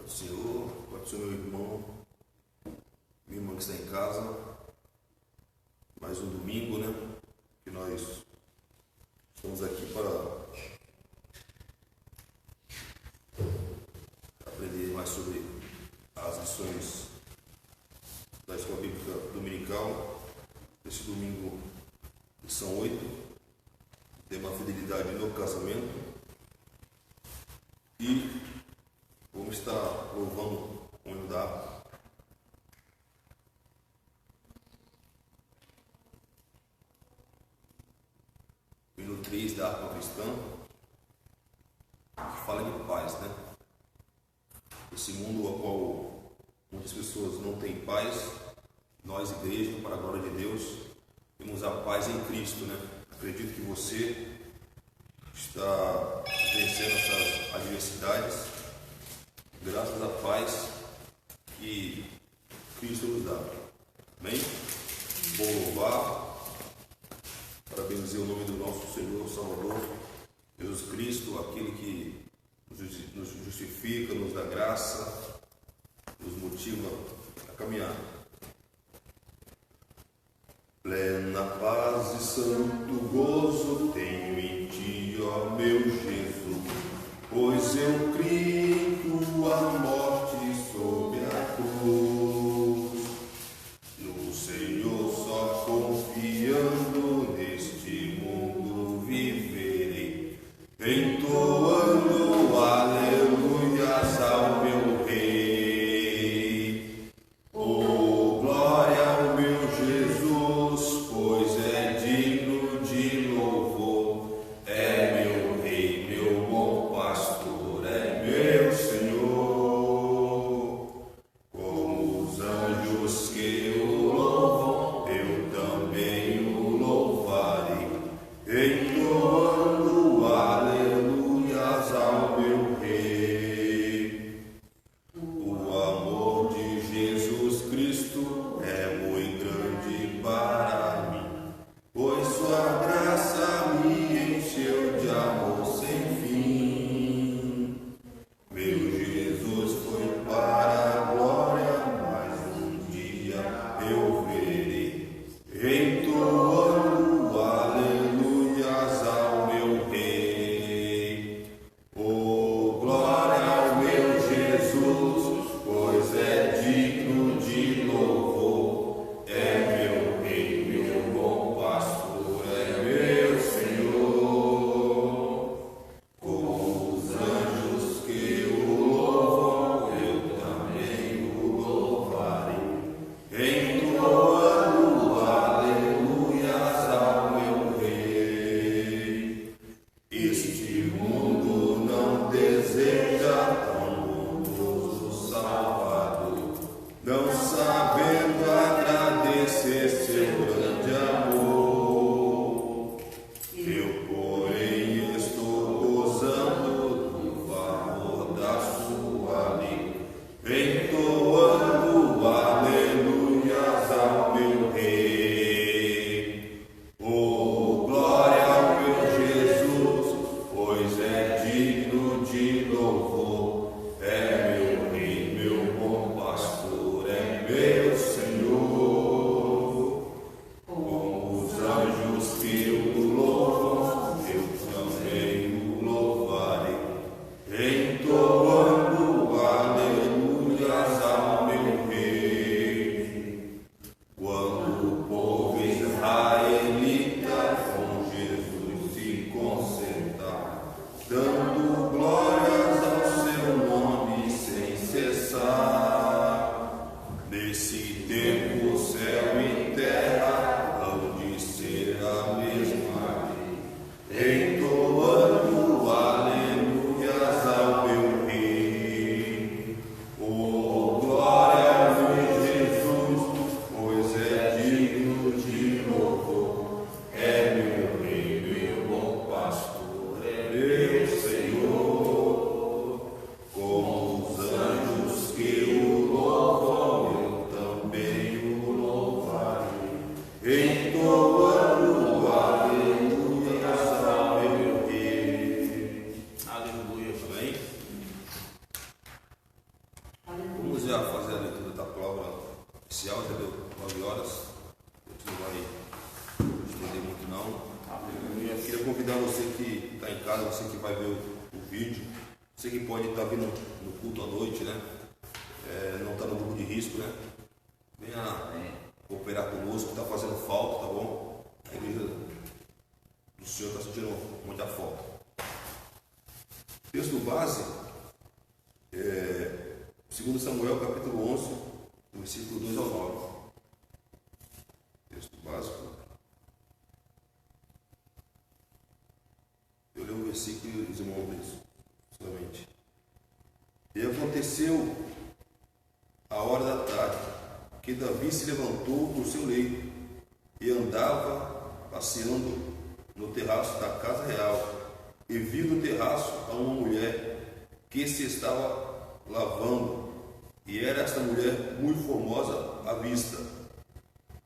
do Senhor, pode ser meu irmão, minha irmã que está em casa. Mais um domingo, né? Que nós estamos aqui para aprender mais sobre as lições da Escola Bíblica Dominical. Esse domingo, lição 8, tema fidelidade no casamento. E vamos estar louvando o nome da hino 3 da harpa cristã, que fala de paz, né? Esse mundo ao qual muitas pessoas não têm paz, nós, igreja, para a glória de Deus, temos a paz em Cristo, né? Acredito que você está vencendo essas adversidades graças à paz que Cristo nos dá. Amém? Vou louvar, parabenizar o nome do nosso Senhor Salvador Jesus Cristo, aquele que nos justifica, nos dá graça, nos motiva a caminhar. Plena paz e santo gozo tenho em ti, ó meu Jesus, pois eu criei em tua morte sob a cruz. No Senhor só confiando neste mundo viverei, entoando aleluias ao meu Rei. Oh, glória ao meu Jesus, pois é digno de louvor, é meu Rei, meu bom pastor, é meu Senhor. Como os anjos que o louvam, eu também o louvarei, entoando aleluias ao meu Rei. O amor de Jesus Cristo é muito grande para mim, pois sua graça me encheu de amor sem fim. Meu Jesus foi para a glória, mas um dia eu verei, entoando aleluias ao meu Rei. Oh, glória ao meu Jesus, pois é digno de louvor, é meu Rei, meu bom pastor, é meu Senhor. Como os anjos que o louvam, eu também o louvarei, entoando aleluias ao meu Rei. Este mundo não deseja tão bondoso Salvador, não sabendo agradecer seu grande amor. Eu, porém, estou gozando do favor da sua lei, entoando aleluias ao meu Rei. Oh, glória ao meu Jesus, pois é digno de louvor, é meu Rei, meu bom pastor, é meu Senhor. Como os anjos que o louvam, eu também o louvarei, entoando aleluias ao meu Rei. Quando o povo israelita com Jesus se concertar, dando glórias ao seu nome sem cessar, nesse tempo o céu e terra hão de ser a mesma lei, entoando aleluias ao meu Rei. já fazer a leitura da palavra oficial, entendeu? 9 horas. A gente não vai estender muito não. Eu queria convidar você que está em casa, você que vai ver o vídeo, você que pode estar vindo no culto à noite, né? Não está no grupo de risco, né? Venha cooperar conosco, está fazendo falta, tá bom? A igreja do Senhor está sentindo muita falta. Texto base, 2 Samuel, capítulo 11, versículo 2 ao 9. Texto básico. Eu leio o versículo e os irmãos lêem somente. E aconteceu a hora da tarde, que Davi se levantou do seu leito e andava passeando no terraço da casa real, e viu no terraço a uma mulher que se estava lavando, e era esta mulher muito formosa à vista.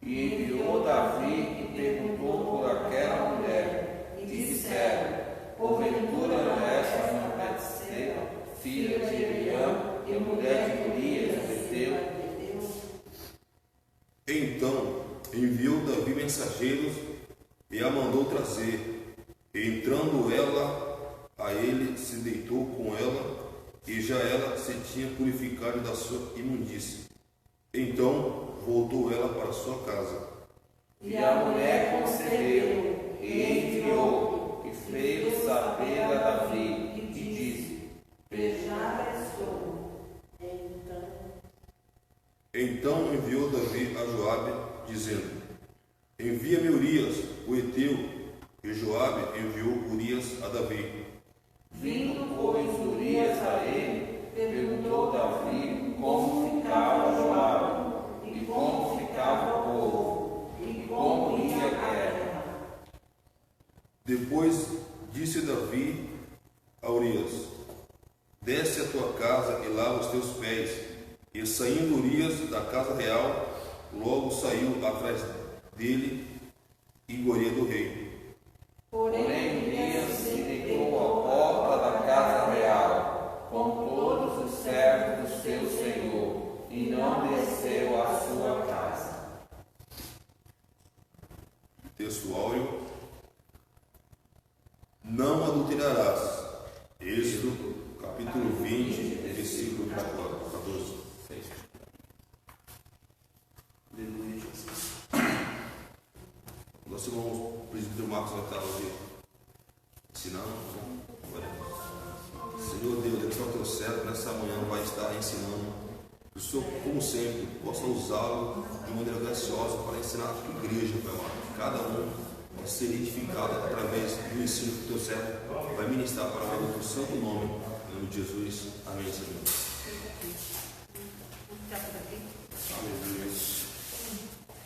E enviou Davi e perguntou por aquela mulher, e disseram: porventura não és a Betseba, filha de Eliam, e mulher de Urias, Beteu? Então enviou Davi mensageiros e a mandou trazer. E entrando ela a ele, se deitou com ela, e já ela se tinha purificado da sua imundície. Então voltou ela para sua casa. E a mulher concebeu, e enviou, e fez saber a Davi, e disse: Beijada estou. Então enviou Davi a Joabe, dizendo: envia-me Urias, o heteu. E Joabe enviou Urias a Davi. Vindo, pois, Urias a ele, perguntou Davi como ficava Joabe, e como ficava o povo, e como ia a guerra. Depois disse Davi a Urias: desce a tua casa e lava os teus pés. E saindo Urias da casa real, logo saiu atrás dele iguaria do rei. Porém, Urias se deitou à porta da casa real, com todos os servos do seu senhor, e não desceu à sua casa. Texto áureo. Não adulterarás. Êxodo, capítulo 20, versículo 14. Nosso irmão, o presbítero Marcos, vai estar hoje ensinando. Senhor Deus, Deus está ao teu servo, nessa manhã vai estar ensinando. Que o Senhor, como sempre, possa usá-lo de maneira graciosa para ensinar a tua igreja, Pai amado. Cada um vai ser edificado através do ensino que o teu servo vai ministrar para o teu santo nome. Em nome de Jesus. Amém, Senhor. Aleluia.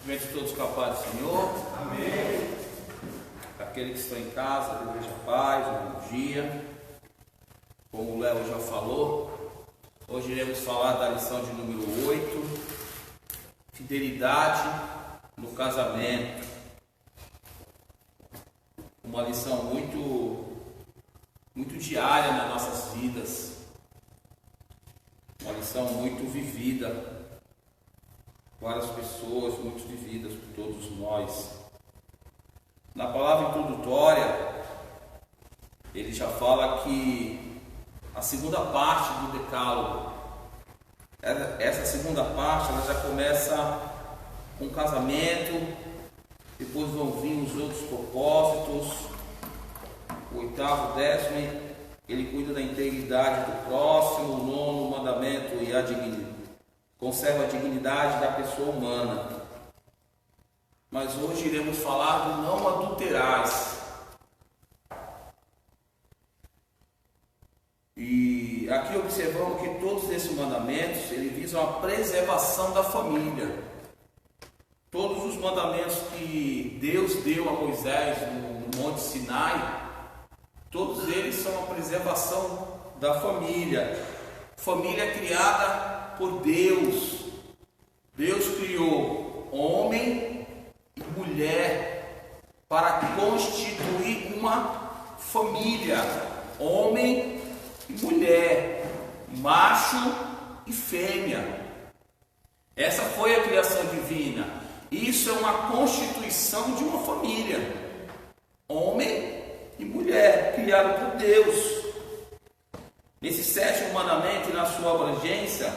Mente todos com a paz do Senhor. Amém. Aqueles que estão em casa, deseja paz, um bom dia. Como o Léo já falou, hoje iremos falar da lição de número 8, fidelidade no casamento. Uma lição muito diária nas nossas vidas. Uma lição muito vivida. Várias pessoas, muito vividas por todos nós. Na palavra introdutória, ele já fala que a segunda parte do decálogo, essa segunda parte, ela já começa com o casamento, depois vão vir os outros propósitos. O 8º, 10º, ele cuida da integridade do próximo. O 9º mandamento e a dignidade. Conserva a dignidade da pessoa humana. Mas hoje iremos falar do não adulterais. E aqui observamos que todos esses mandamentos, eles visam a preservação da família. Todos os mandamentos que Deus deu a Moisés no Monte Sinai, todos eles são a preservação da família. Família criada por Deus. Deus criou homem e mulher para constituir uma família. Homem e mulher, macho e fêmea. Essa foi a criação divina. Isso é uma constituição de uma família. Homem e mulher, criado por Deus. Nesse sétimo mandamento, na sua abrangência,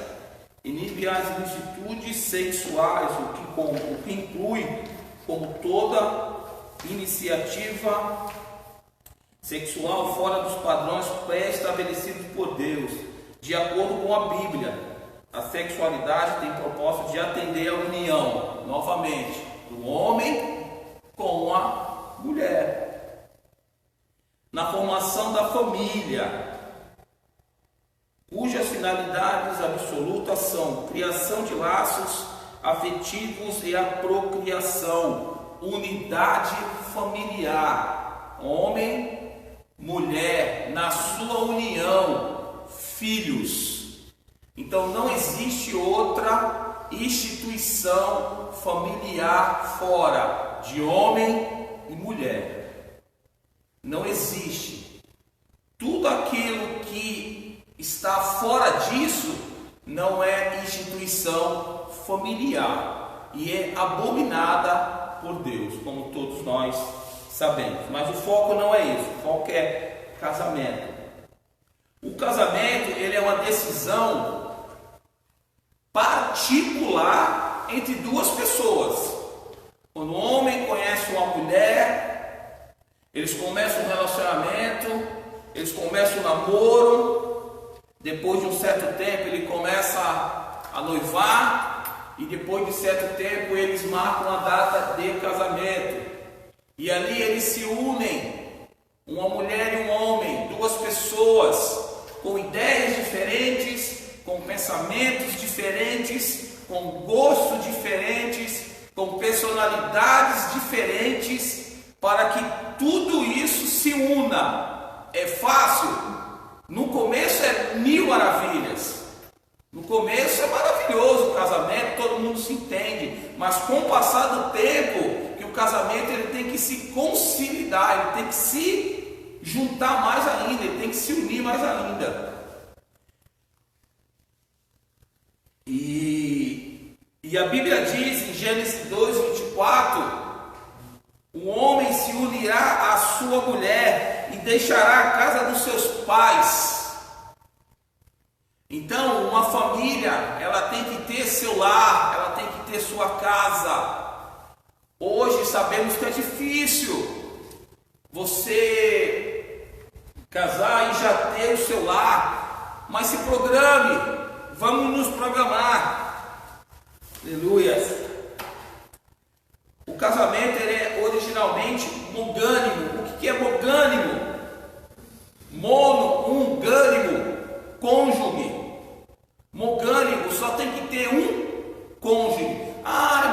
inibe as ilicitudes sexuais, o que inclui como toda iniciativa sexual fora dos padrões pré-estabelecidos por Deus. De acordo com a Bíblia, a sexualidade tem propósito de atender à união, novamente, do homem com a mulher. Na formação da família, cujas finalidades absolutas são criação de laços afetivos e a procriação, unidade familiar, homem, mulher, na sua união, filhos. Então não existe outra instituição familiar fora de homem e mulher. Não existe. Tudo aquilo que está fora disso não é instituição familiar e é abominada por Deus, como todos nós sabemos. Mas o foco não é isso, o foco é casamento. O casamento, ele é uma decisão particular entre duas pessoas. Quando o homem conhece uma mulher, eles começam um relacionamento, eles começam um namoro. Depois de um certo tempo ele começa a noivar e depois de certo tempo eles marcam a data de casamento. E ali eles se unem, uma mulher e um homem, duas pessoas com ideias diferentes, com pensamentos diferentes, com gostos diferentes, com personalidades diferentes, para que tudo isso se una. É fácil? No começo é mil maravilhas. No começo é maravilhoso o casamento, todo mundo se entende. Mas com o passar do tempo, que o casamento ele tem que se consolidar, ele tem que se juntar mais ainda, ele tem que se unir mais ainda. E a Bíblia diz em Gênesis 2:24, o homem se unirá à sua mulher e deixará a casa dos seus pais. Então, uma família, ela tem que ter seu lar, ela tem que ter sua casa. Hoje sabemos que é difícil você casar e já ter o seu lar, mas se programe, vamos nos programar. Aleluia. O casamento ele é originalmente monogâmico. O que é monogâmico? Monogâmico, cônjuge. Monogâmico só tem que ter um cônjuge.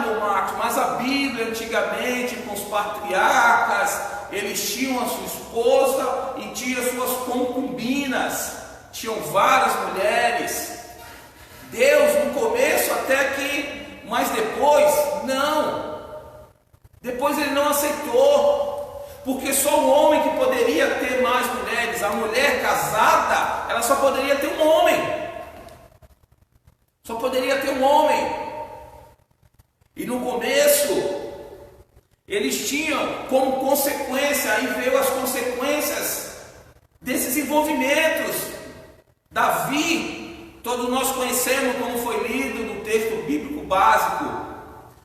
Meu Marcos, mas a Bíblia antigamente com os patriarcas, eles tinham a sua esposa e tinham suas concubinas, tinham várias mulheres. Deus no começo até que, mas depois não. Depois ele não aceitou, porque só um homem que poderia ter mais mulheres. A mulher casada, ela só poderia ter um homem. Só poderia ter um homem. E no começo, eles tinham como consequência, aí veio as consequências desses envolvimentos. Davi, todos nós conhecemos como foi lido no texto bíblico básico.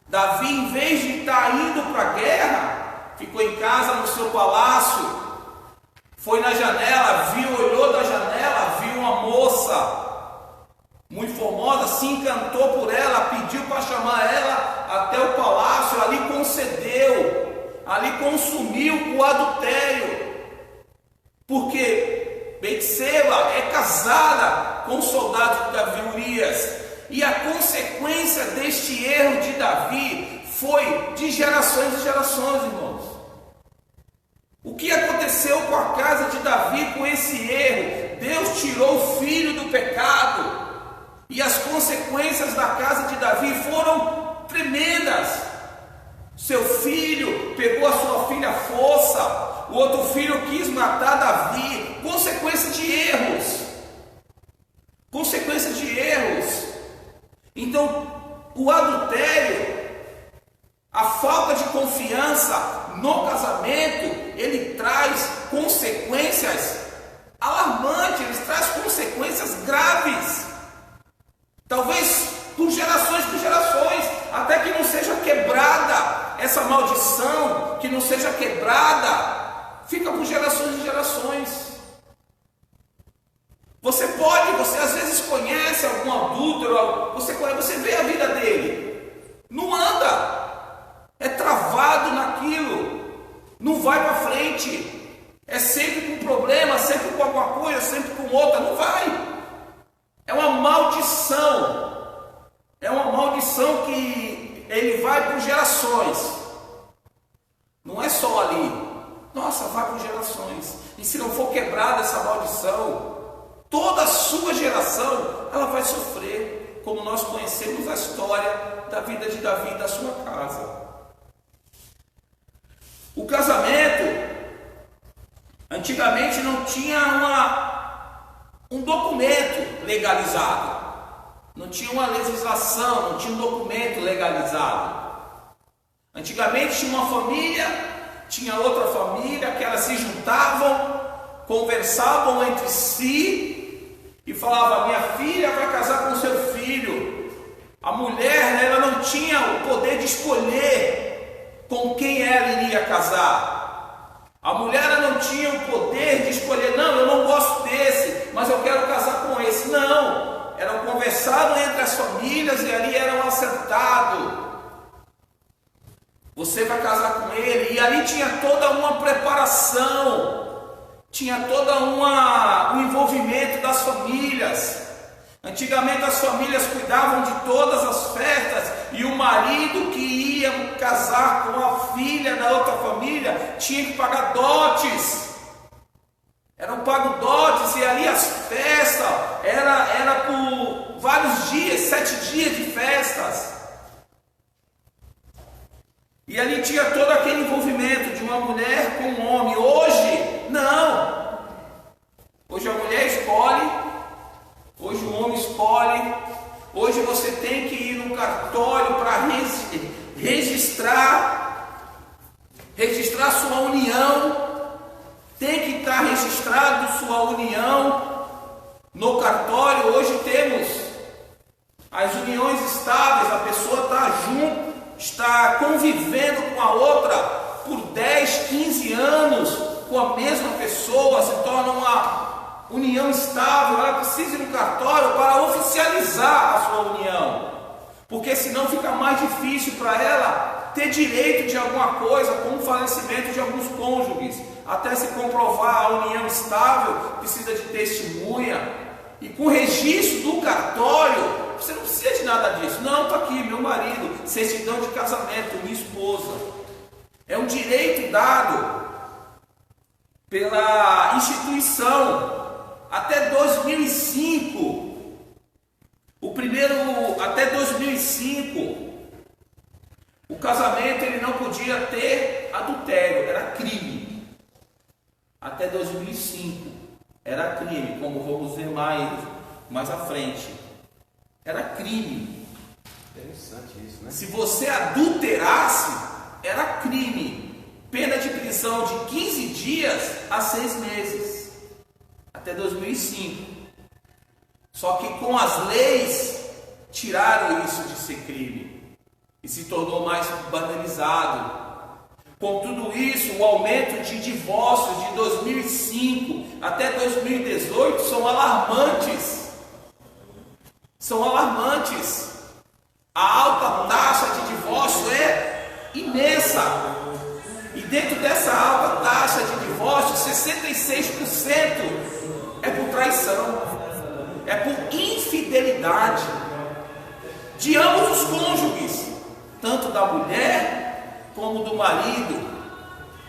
Davi, em vez de estar indo para a guerra, ficou em casa no seu palácio, foi na janela, olhou da janela, viu uma moça muito formosa, se encantou por ela, pediu para chamar ela até o palácio, ali concedeu, ali consumiu o adultério, porque Betseba é casada com o soldado de Davi, Urias, e a consequência deste erro de Davi foi de gerações e gerações, irmãos. O que aconteceu com a casa de Davi com esse erro? Deus tirou o filho do pecado, e as consequências da casa de Davi foram tremendas. Seu filho pegou a sua filha à força, o outro filho quis matar Davi. Consequência de erros. Consequência de erros. Então, o adultério, a falta de confiança no casamento, ele traz consequências alarmantes, ele traz consequências graves. Talvez por gerações, até que não seja quebrada essa maldição, que não seja quebrada, fica por gerações e gerações. Você às vezes conhece algum adúltero, você vê a vida dele, não anda, é travado naquilo, não vai para frente, é sempre com problema, sempre com alguma coisa, sempre com outra, não vai. É uma maldição que ele vai por gerações, não é só ali, nossa, vai por gerações, e se não for quebrada essa maldição, toda a sua geração, ela vai sofrer, como nós conhecemos a história da vida de Davi e da sua casa. O casamento, antigamente não tinha um documento legalizado, não tinha uma legislação, não tinha um documento legalizado. Antigamente tinha uma família, tinha outra família, que elas se juntavam, conversavam entre si e falavam: minha filha vai casar com seu filho. A mulher, ela não tinha o poder de escolher com quem ela iria casar. A mulher, ela não tinha o poder de escolher: não, eu não gosto desse, mas eu quero casar com esse. Não, eram conversados entre as famílias e ali eram acertados: você vai casar com ele. E ali tinha toda uma preparação, tinha todo um envolvimento das famílias. Antigamente as famílias cuidavam de todas as festas, e o marido que ia casar com a filha da outra família tinha que pagar dotes. Eram pagos dotes, e ali as festas era por vários dias, 7 dias de festas. E ali tinha todo aquele envolvimento de uma mulher com um homem. Hoje, não. Hoje a mulher escolhe, hoje o homem escolhe. Hoje você tem que ir no cartório para registrar sua união. Tem que estar registrado sua união no cartório. Hoje temos as uniões estáveis, a pessoa está junto, está convivendo com a outra por 10, 15 anos com a mesma pessoa, se torna uma união estável. Ela precisa ir no cartório para oficializar a sua união, porque senão fica mais difícil para ela ter direito de alguma coisa, como o falecimento de alguns cônjuges. Até se comprovar a união estável, precisa de testemunha, e com o registro do cartório, você não precisa de nada disso. Não, está aqui meu marido, certidão de casamento, minha esposa. É um direito dado pela instituição. Até 2005, até 2005, o casamento ele não podia ter adultério, era crime. Até 2005 era crime, como vamos ver mais à frente. Era crime. Interessante isso, né? Se você adulterasse, era crime. Pena de prisão de 15 dias a 6 meses. Até 2005. Só que com as leis tiraram isso de ser crime e se tornou mais banalizado. Com tudo isso, o aumento de divórcios de 2005 até 2018 são alarmantes. São alarmantes. A alta taxa de divórcio é imensa. E dentro dessa alta taxa de divórcio, 66% é por traição, é por infidelidade de ambos os cônjuges, tanto da mulher como do marido,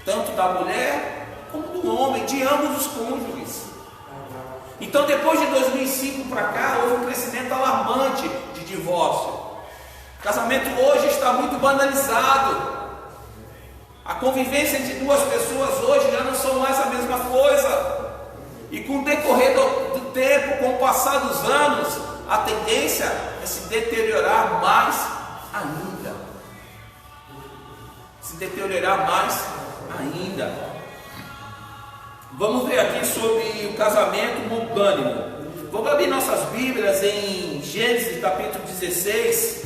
tanto da mulher como do homem, de ambos os cônjuges. Então, depois de 2005 para cá, houve um crescimento alarmante de divórcio. O casamento hoje está muito banalizado. A convivência entre duas pessoas hoje já não são mais a mesma coisa. E com o decorrer do tempo, com o passar dos anos, a tendência é se deteriorar mais ainda. Se deteriorar mais ainda. Vamos ver aqui sobre o casamento monogâmico. Vamos abrir nossas Bíblias em Gênesis capítulo 16.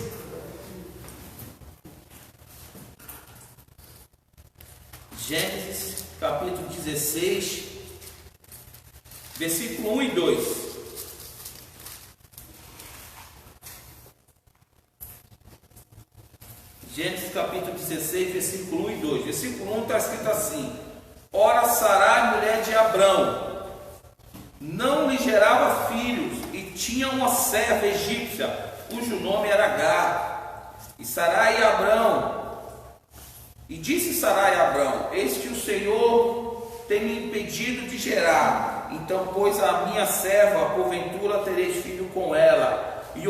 Gênesis capítulo 16, versículo 1 e 2. Gênesis capítulo 16, versículo 1 e 2. Versículo 1 está escrito assim: Ora, Sarai, mulher de Abrão, não lhe gerava filhos, e tinha uma serva egípcia, cujo nome era Agar. E Sarai e Abrão, e disse Sarai a Abrão: Eis que o Senhor tem me impedido de gerar, então, pois a minha serva, porventura tereis filho com ela. E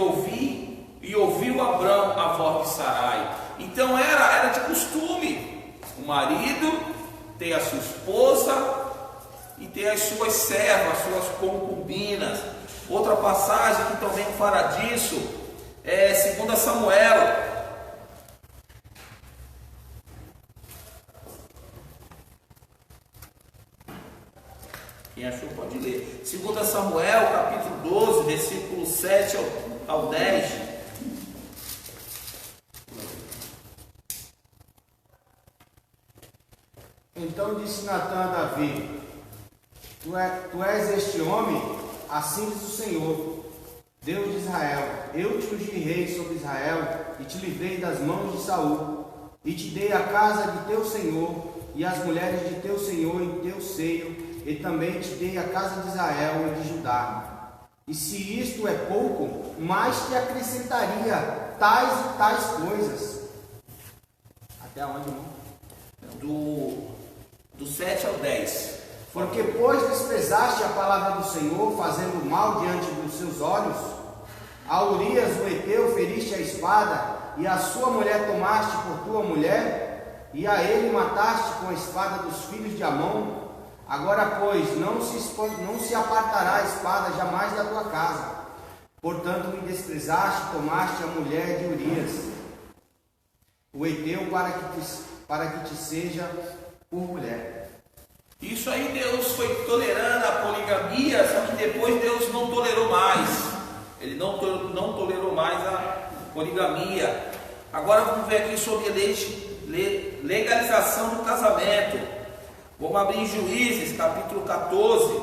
ouviu Abrão a voz de Sarai. Então era de costume o marido ter a sua esposa e ter as suas servas, suas concubinas. Outra passagem que também fala disso é 2 Samuel. Quem achou pode ler. 2 Samuel, capítulo 12, versículo 7 ao 10. Então disse Natã a Davi: Tu és este homem, assim diz o Senhor, Deus de Israel: Eu te ungi rei sobre Israel, e te livrei das mãos de Saul, e te dei a casa de teu senhor, e as mulheres de teu senhor em teu seio, e também te dei a casa de Israel e de Judá. E se isto é pouco, mais te acrescentaria tais e tais coisas. Até onde, irmão? Do 7 ao 10. Porque, pois, desprezaste a palavra do Senhor, fazendo mal diante dos seus olhos, a Urias, o heteu, feriste a espada, e a sua mulher tomaste por tua mulher, e a ele mataste com a espada dos filhos de Amon. Agora, pois, não se apartará a espada jamais da tua casa. Portanto, me desprezaste, tomaste a mulher de Urias, o heteu, para que te seja por mulher. Isso aí Deus foi tolerando a poligamia, só que depois Deus não tolerou mais. Ele não tolerou mais a poligamia. Agora vamos ver aqui sobre legalização do casamento. Vamos abrir em Juízes, capítulo 14.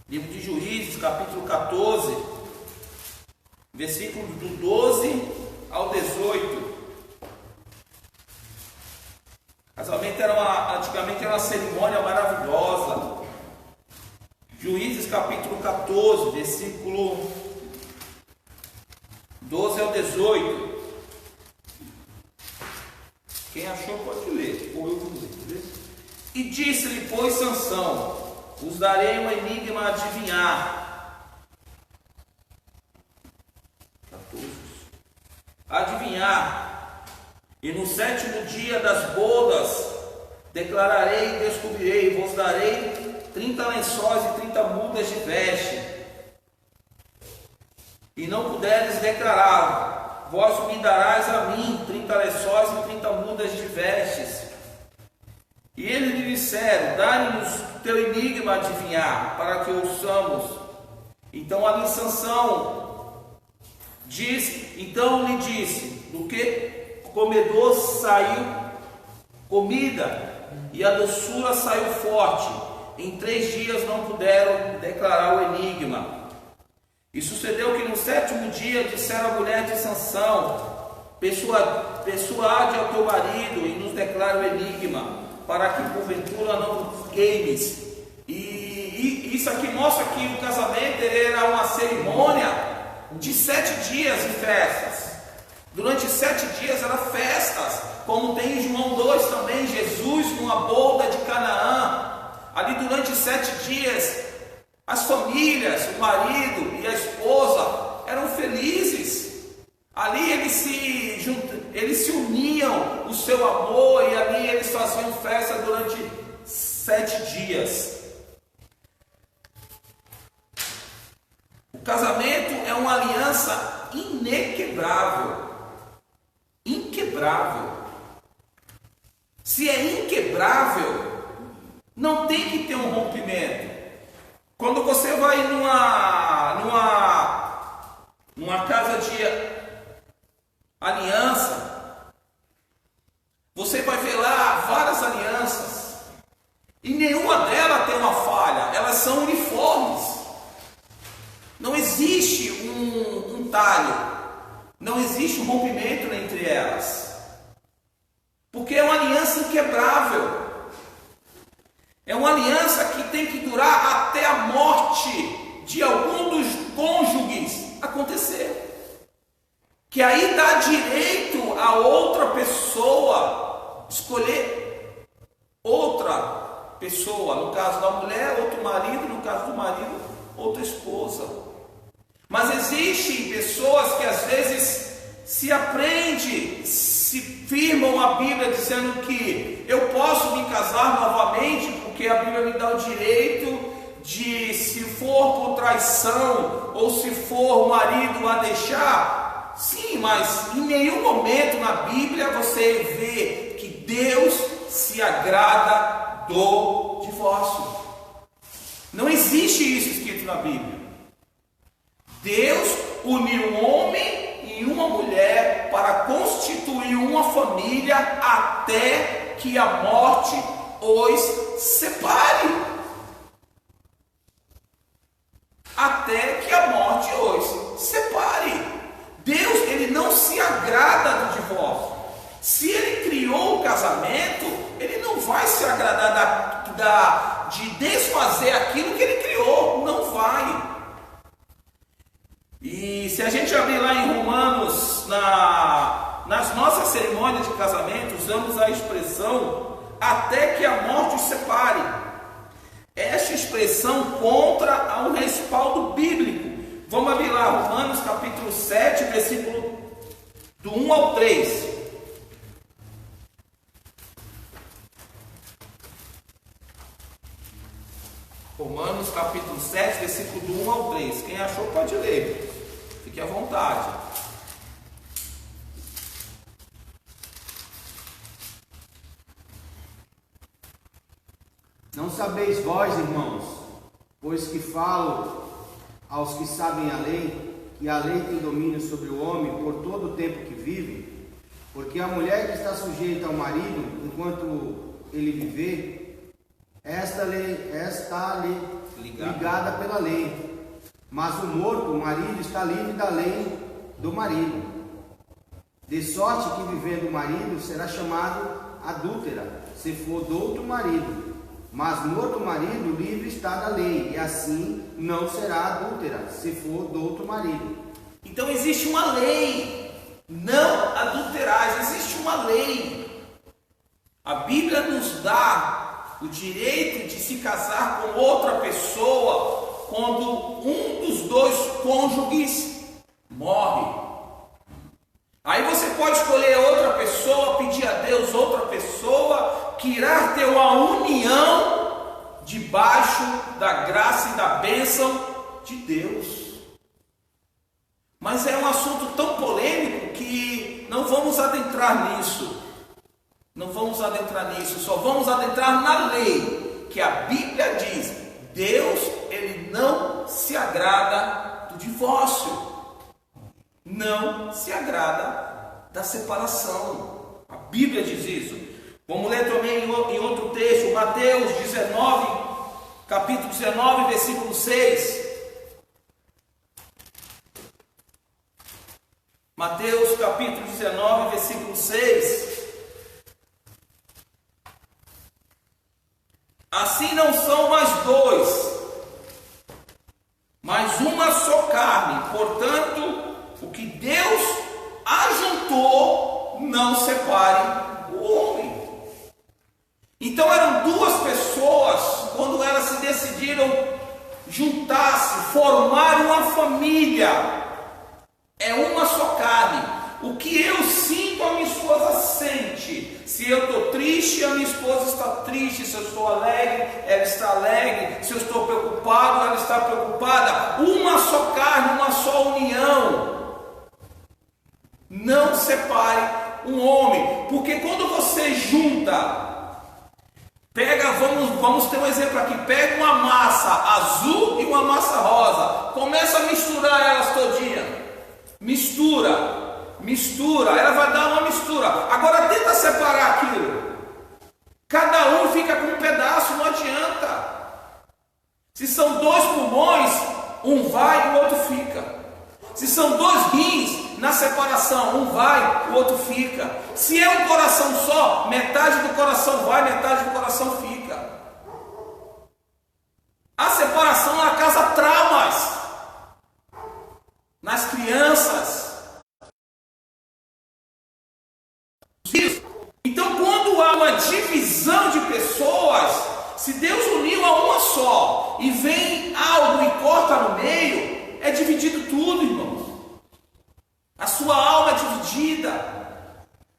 Livro de Juízes, capítulo 14, versículo do 12 ao 18. Casamento antigamente era uma cerimônia maravilhosa. Juízes capítulo 14, versículo 12 ao 18. Quem achou pode ler, ou eu vou ler. E disse-lhe, pois, Sansão: Os darei um enigma a adivinhar. 14. Adivinhar. E no 7º dia das bodas declararei e descobrirei, vos darei 30 lençóis e 30 mudas de veste. E não puderes declarar, vós me darás a mim 30 lençóis e 30 mudas de vestes. E eles lhe disseram: dá-nos teu enigma a adivinhar, para que ouçamos. Então ali Sansão lhe disse: do que comedor saiu comida, e a doçura saiu forte. Em 3 dias não puderam declarar o enigma. E sucedeu que no 7º dia disseram a mulher de Sansão: persuade ao teu marido e nos declare o enigma, para que porventura não nos queimes. E isso aqui mostra que o casamento era uma cerimônia de 7 dias de festas. Durante 7 dias eram festas, como tem em João 2 também, Jesus numa boda de Canaã. Ali durante 7 dias, as famílias, o marido e a esposa eram felizes. Ali eles se uniam no seu amor, e ali eles faziam festa durante 7 dias. O casamento é uma aliança inquebrável. Inquebrável. Se é inquebrável, não tem que ter um rompimento. Quando você vai numa casa de aliança, você vai ver lá várias alianças e nenhuma delas tem uma falha, elas são uniformes. Não existe um talho, não existe um rompimento entre elas, porque é uma aliança inquebrável. É uma aliança que tem que durar até a morte de algum dos cônjuges acontecer. Que aí dá direito a outra pessoa escolher outra pessoa. No caso da mulher, outro marido. No caso do marido, outra esposa. Mas existem pessoas que às vezes se aprende, se firmam a Bíblia dizendo que eu posso me casar novamente, porque a Bíblia me dá o direito de, se for por traição ou se for o marido a deixar. Sim, mas em nenhum momento na Bíblia você vê que Deus se agrada do divórcio. Não existe isso escrito na Bíblia. Deus uniu um homem e uma mulher para constituir uma família até que a morte os separe. Até que a morte os separe. Deus, ele não se agrada do divórcio. Se ele criou o casamento, ele não vai se agradar de desfazer aquilo que ele criou. Não vai. E se a gente abrir lá em Romanos, nas nossas cerimônias de casamento, usamos a expressão até que a morte os separe. Esta expressão contra um respaldo bíblico. Vamos abrir lá, Romanos capítulo 7, versículo do 1 ao 3. Romanos capítulo 7, versículo do 1 ao 3. Quem achou pode ler. Fique à vontade. Não sabeis vós, irmãos, pois que falo aos que sabem a lei, que a lei tem domínio sobre o homem por todo o tempo que vive, porque a mulher que está sujeita ao marido, enquanto ele viver, esta está ligada pela lei. Mas o morto, o marido, está livre da lei do marido. De sorte que vivendo o marido será chamado adúltera, se for do outro marido. Mas morto o marido, livre está da lei, e assim não será adúltera, se for do outro marido. Então existe uma lei, não adulterais, existe uma lei. A Bíblia nos dá o direito de se casar com outra pessoa quando um dos dois cônjuges morre. Aí você pode escolher outra pessoa, pedir a Deus outra pessoa que irá ter uma união debaixo da graça e da bênção de Deus. Mas é um assunto tão polêmico que não vamos adentrar nisso. Não vamos adentrar nisso, só vamos adentrar na lei, que a Bíblia diz: Deus, ele não se agrada do divórcio. Não se agrada da separação. A Bíblia diz isso. Vamos ler também em outro texto, Mateus 19, capítulo 19, versículo 6. Mateus capítulo 19, versículo 6. Assim não são mais dois, mas uma só carne. Portanto, o que Deus ajuntou, não separe o homem. Então eram duas pessoas, quando elas se decidiram juntar-se, formar uma família. É uma só carne. O que eu sinto, a minha esposa sente. Se eu estou triste, a minha esposa está triste. Se eu estou alegre, ela está alegre. Se eu estou preocupado, ela está preocupada. Uma só carne, uma só união. Não separe um homem, porque quando você junta, pega, vamos ter um exemplo aqui, pega uma massa azul e uma massa rosa, começa a misturar elas todinha, mistura, ela vai dar uma mistura. Agora tenta separar aquilo, cada um fica com um pedaço, não adianta. Se são 2 pulmões, um vai e o outro fica. Se são 2 rins, na separação, um vai, o outro fica. Se é um coração só, metade do coração vai, metade do coração fica. A separação ela causa traumas nas crianças. Então, quando há uma divisão de pessoas, se Deus uniu a uma só e vem algo e corta no meio, é dividido tudo, irmãos. A sua alma é dividida,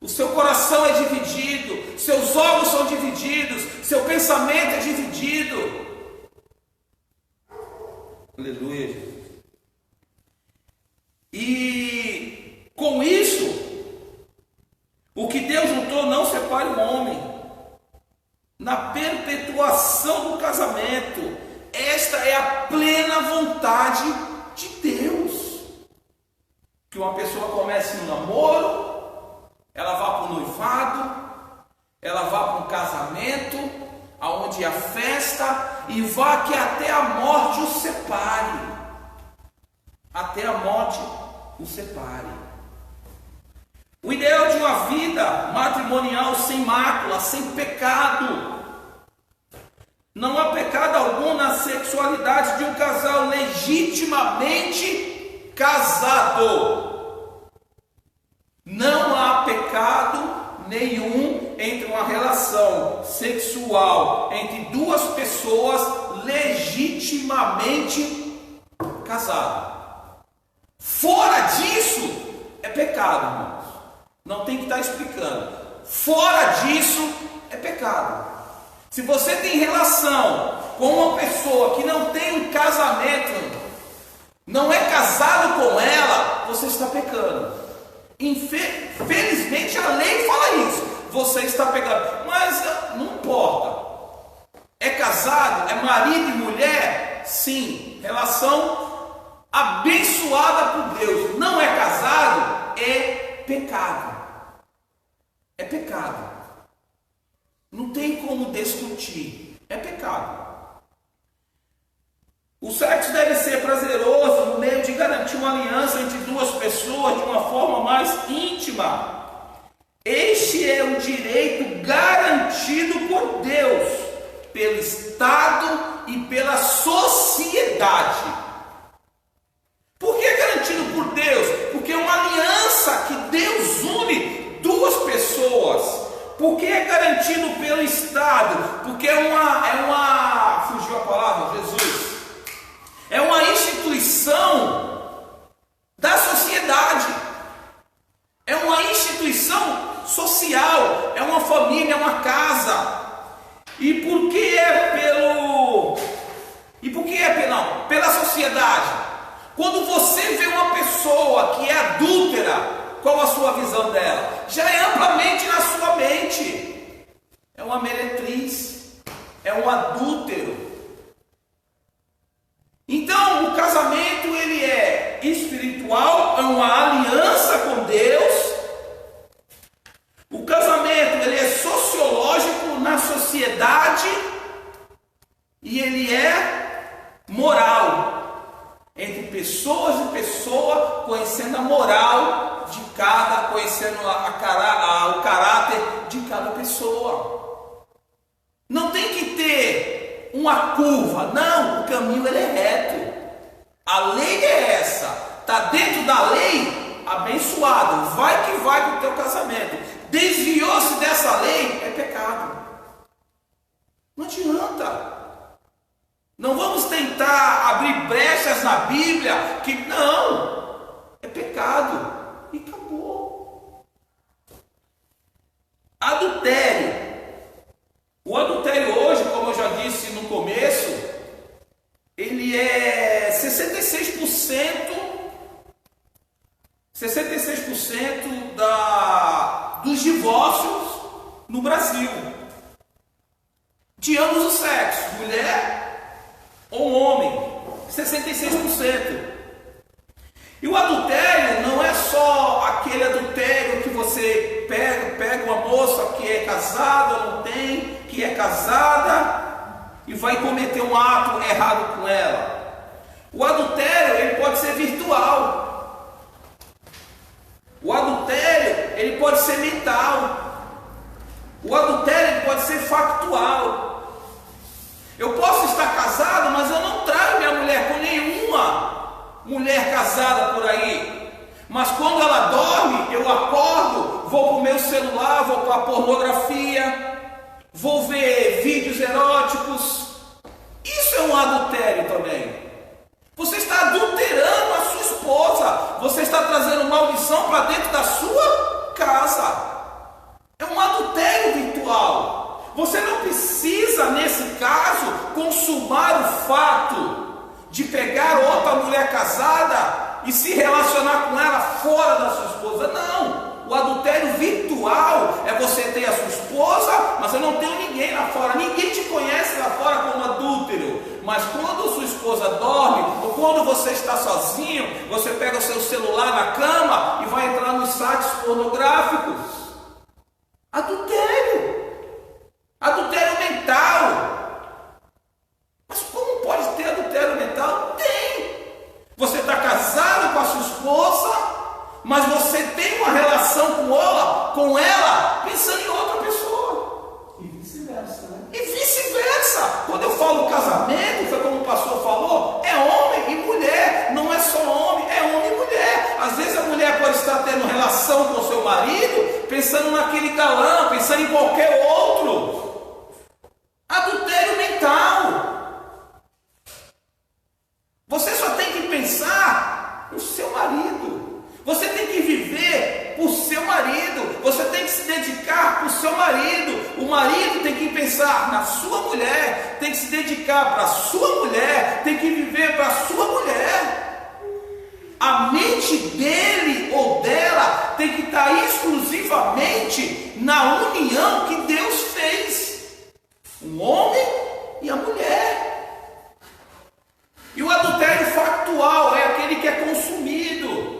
o seu coração é dividido, seus olhos são divididos, seu pensamento é dividido. Aleluia, Jesus. E com isso, o que Deus juntou não separe o homem. Na perpetuação do casamento, esta é a plena vontade de Deus. Que uma pessoa comece um namoro, ela vá para o noivado, ela vá para um casamento, aonde há festa, e vá que até a morte o separe. Até a morte o separe. O ideal de uma vida matrimonial sem mácula, sem pecado. Não há pecado algum na sexualidade de um casal legitimamente casado. Não há pecado nenhum entre uma relação sexual entre 2 pessoas legitimamente casadas. Fora disso, é pecado, irmãos. Não tem que estar explicando. Fora disso, é pecado. Se você tem relação com uma pessoa que não tem um casamento, não é casado com ela, você está pecando. Infelizmente a lei fala isso. Você está pecando. Mas não importa. É casado? É marido e mulher? Sim. Relação abençoada por Deus. Não é casado? É pecado. É pecado. Não tem como discutir. É pecado. O sexo deve ser prazeroso no meio de garantir uma aliança entre 2 pessoas de uma forma mais íntima. Este é um direito garantido por Deus, pelo Estado e pela sociedade. Por que é garantido por Deus? Porque é uma aliança que Deus une 2 pessoas. Por que é garantido pelo Estado? Porque fugiu a palavra, Jesus. É uma instituição da sociedade. É uma instituição social. É uma família, é uma casa. E por que é pela sociedade? Quando você vê uma pessoa que é adúltera, qual a sua visão dela? Já é amplamente na sua mente. É uma meretriz, é um adúltero. Então, o casamento ele é espiritual, é uma aliança com Deus. O casamento ele é sociológico na sociedade e ele é moral. Entre pessoas e pessoas, conhecendo a moral de cada, conhecendo o caráter de cada pessoa. Não tem que ter uma curva, não, o caminho ele é reto. A lei é essa, está dentro da lei, abençoado, vai que vai com o teu casamento. Desviou-se dessa lei, é pecado. Não adianta. Não vamos tentar abrir brechas na Bíblia, que não, é pecado, e acabou. Adultério. O adultério hoje, como eu já disse no começo, ele é 60% dos divórcios no Brasil, de ambos os sexos, mulher ou homem, 66%. E o adultério não é só aquele adultério que você pega uma moça que é casada ou não tem, que é casada e vai cometer um ato errado com ela. O adultério, ele pode ser virtual. O adultério, ele pode ser mental. O adultério, ele pode ser factual. Eu posso estar casado, mas eu não traio minha mulher com nenhuma mulher casada por aí. Mas quando ela dorme, eu acordo, vou para o meu celular, vou para a pornografia, vou ver vídeos eróticos. Isso é um adultério também. Você está adulterando a sua esposa. Você está trazendo maldição para dentro da sua casa. É um adultério virtual. Você não precisa, nesse caso, consumar o fato de pegar outra mulher casada e se relacionar com ela fora da sua esposa. Não. O adultério virtual é você ter a sua esposa, mas eu não tenho ninguém lá fora. Ninguém te conhece lá fora como adúltero. Mas quando sua esposa dorme, ou quando você está sozinho, você pega o seu celular na cama e vai entrar nos sites pornográficos. Adultério. Adultério mental. Mas como pode ter adultério mental? Tem. Você está casado com a sua esposa, mas você tem uma relação com ela pensando em outra pessoa. E vice-versa, né? E vice-versa. Quando eu falo casamento, foi como o pastor falou, é homem e mulher. Não é só homem, é homem e mulher. Às vezes a mulher pode estar tendo relação com o seu marido, pensando naquele galã, pensando em qualquer outro. Adultério mental. Você só tem que pensar no seu marido. Você tem que viver por seu marido. Você tem que se dedicar por seu marido. O marido tem que pensar na sua mulher. Tem que se dedicar para a sua mulher. Tem que viver para a sua mulher. A mente dele ou dela tem que estar exclusivamente na união que Deus fez. Um homem e a mulher. E o adultério factual é aquele que é consumido.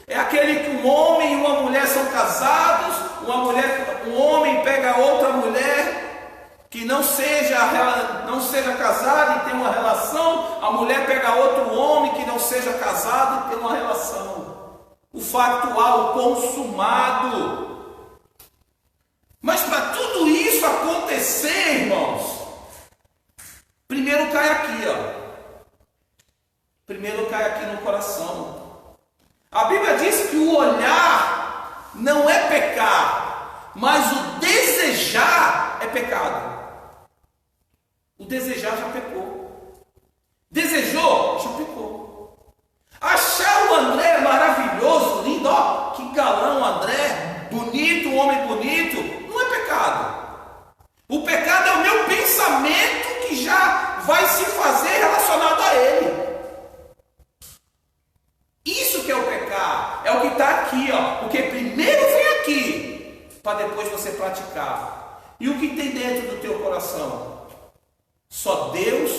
É aquele que um homem e uma mulher são casados, um homem pega outra mulher que não seja casada e tem uma relação, a mulher pega outro homem que não seja casado e tem uma relação. O factual, o consumado. Mas para tudo isso acontecer, irmãos, primeiro cai aqui, ó. Primeiro cai aqui no coração. A Bíblia diz que o olhar não é pecar, mas o desejar é pecado. O desejar já pecou. Desejou, já pecou. Achar o André maravilhoso, lindo, ó, que galão André, bonito, um homem bonito, não é pecado. O pecado é o meu pensamento que já vai se fazer relacionado a ele. Isso que é o pecar, é o que está aqui, ó. Porque primeiro vem aqui, para depois você praticar. E o que tem dentro do teu coração? Só Deus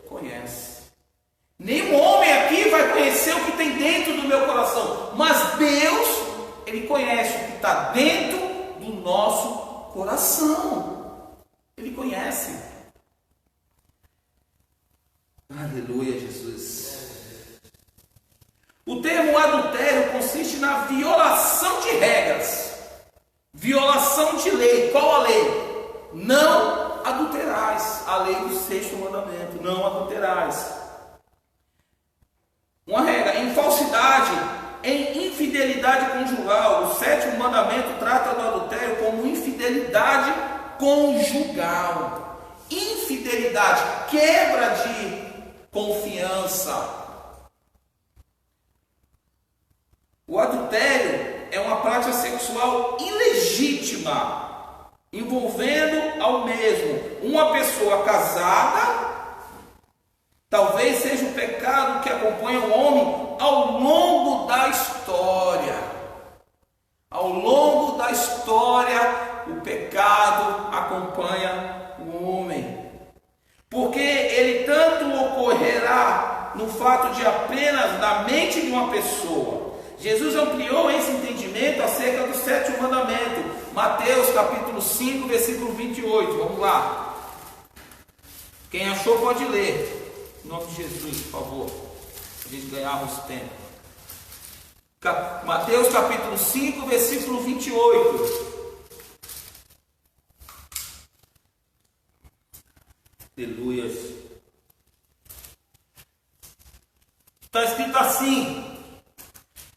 conhece. Nenhum homem aqui vai conhecer o que tem dentro do meu coração. Mas Deus, Ele conhece o que está dentro do nosso coração. Ele conhece. Aleluia, Jesus. O termo adultério consiste na violação de regras, violação de lei. Qual a lei? Não adulterás. A lei do 6º mandamento, não adulterás. Uma regra, em falsidade, em infidelidade conjugal. O 7º mandamento trata do adultério como infidelidade conjugal. Infidelidade, quebra de confiança. O adultério é uma prática sexual ilegítima, envolvendo ao mesmo uma pessoa casada, talvez seja o um pecado que acompanha o homem ao longo da história. Ao longo da história, o pecado acompanha o homem. Porque ele tanto ocorrerá no fato de apenas da mente de uma pessoa. Jesus ampliou esse entendimento acerca do sétimo mandamento. Mateus capítulo 5, versículo 28. Vamos lá. Quem achou pode ler. Em nome de Jesus, por favor. Para a gente ganharmos tempo. Mateus capítulo 5, versículo 28. Aleluia. Está escrito assim: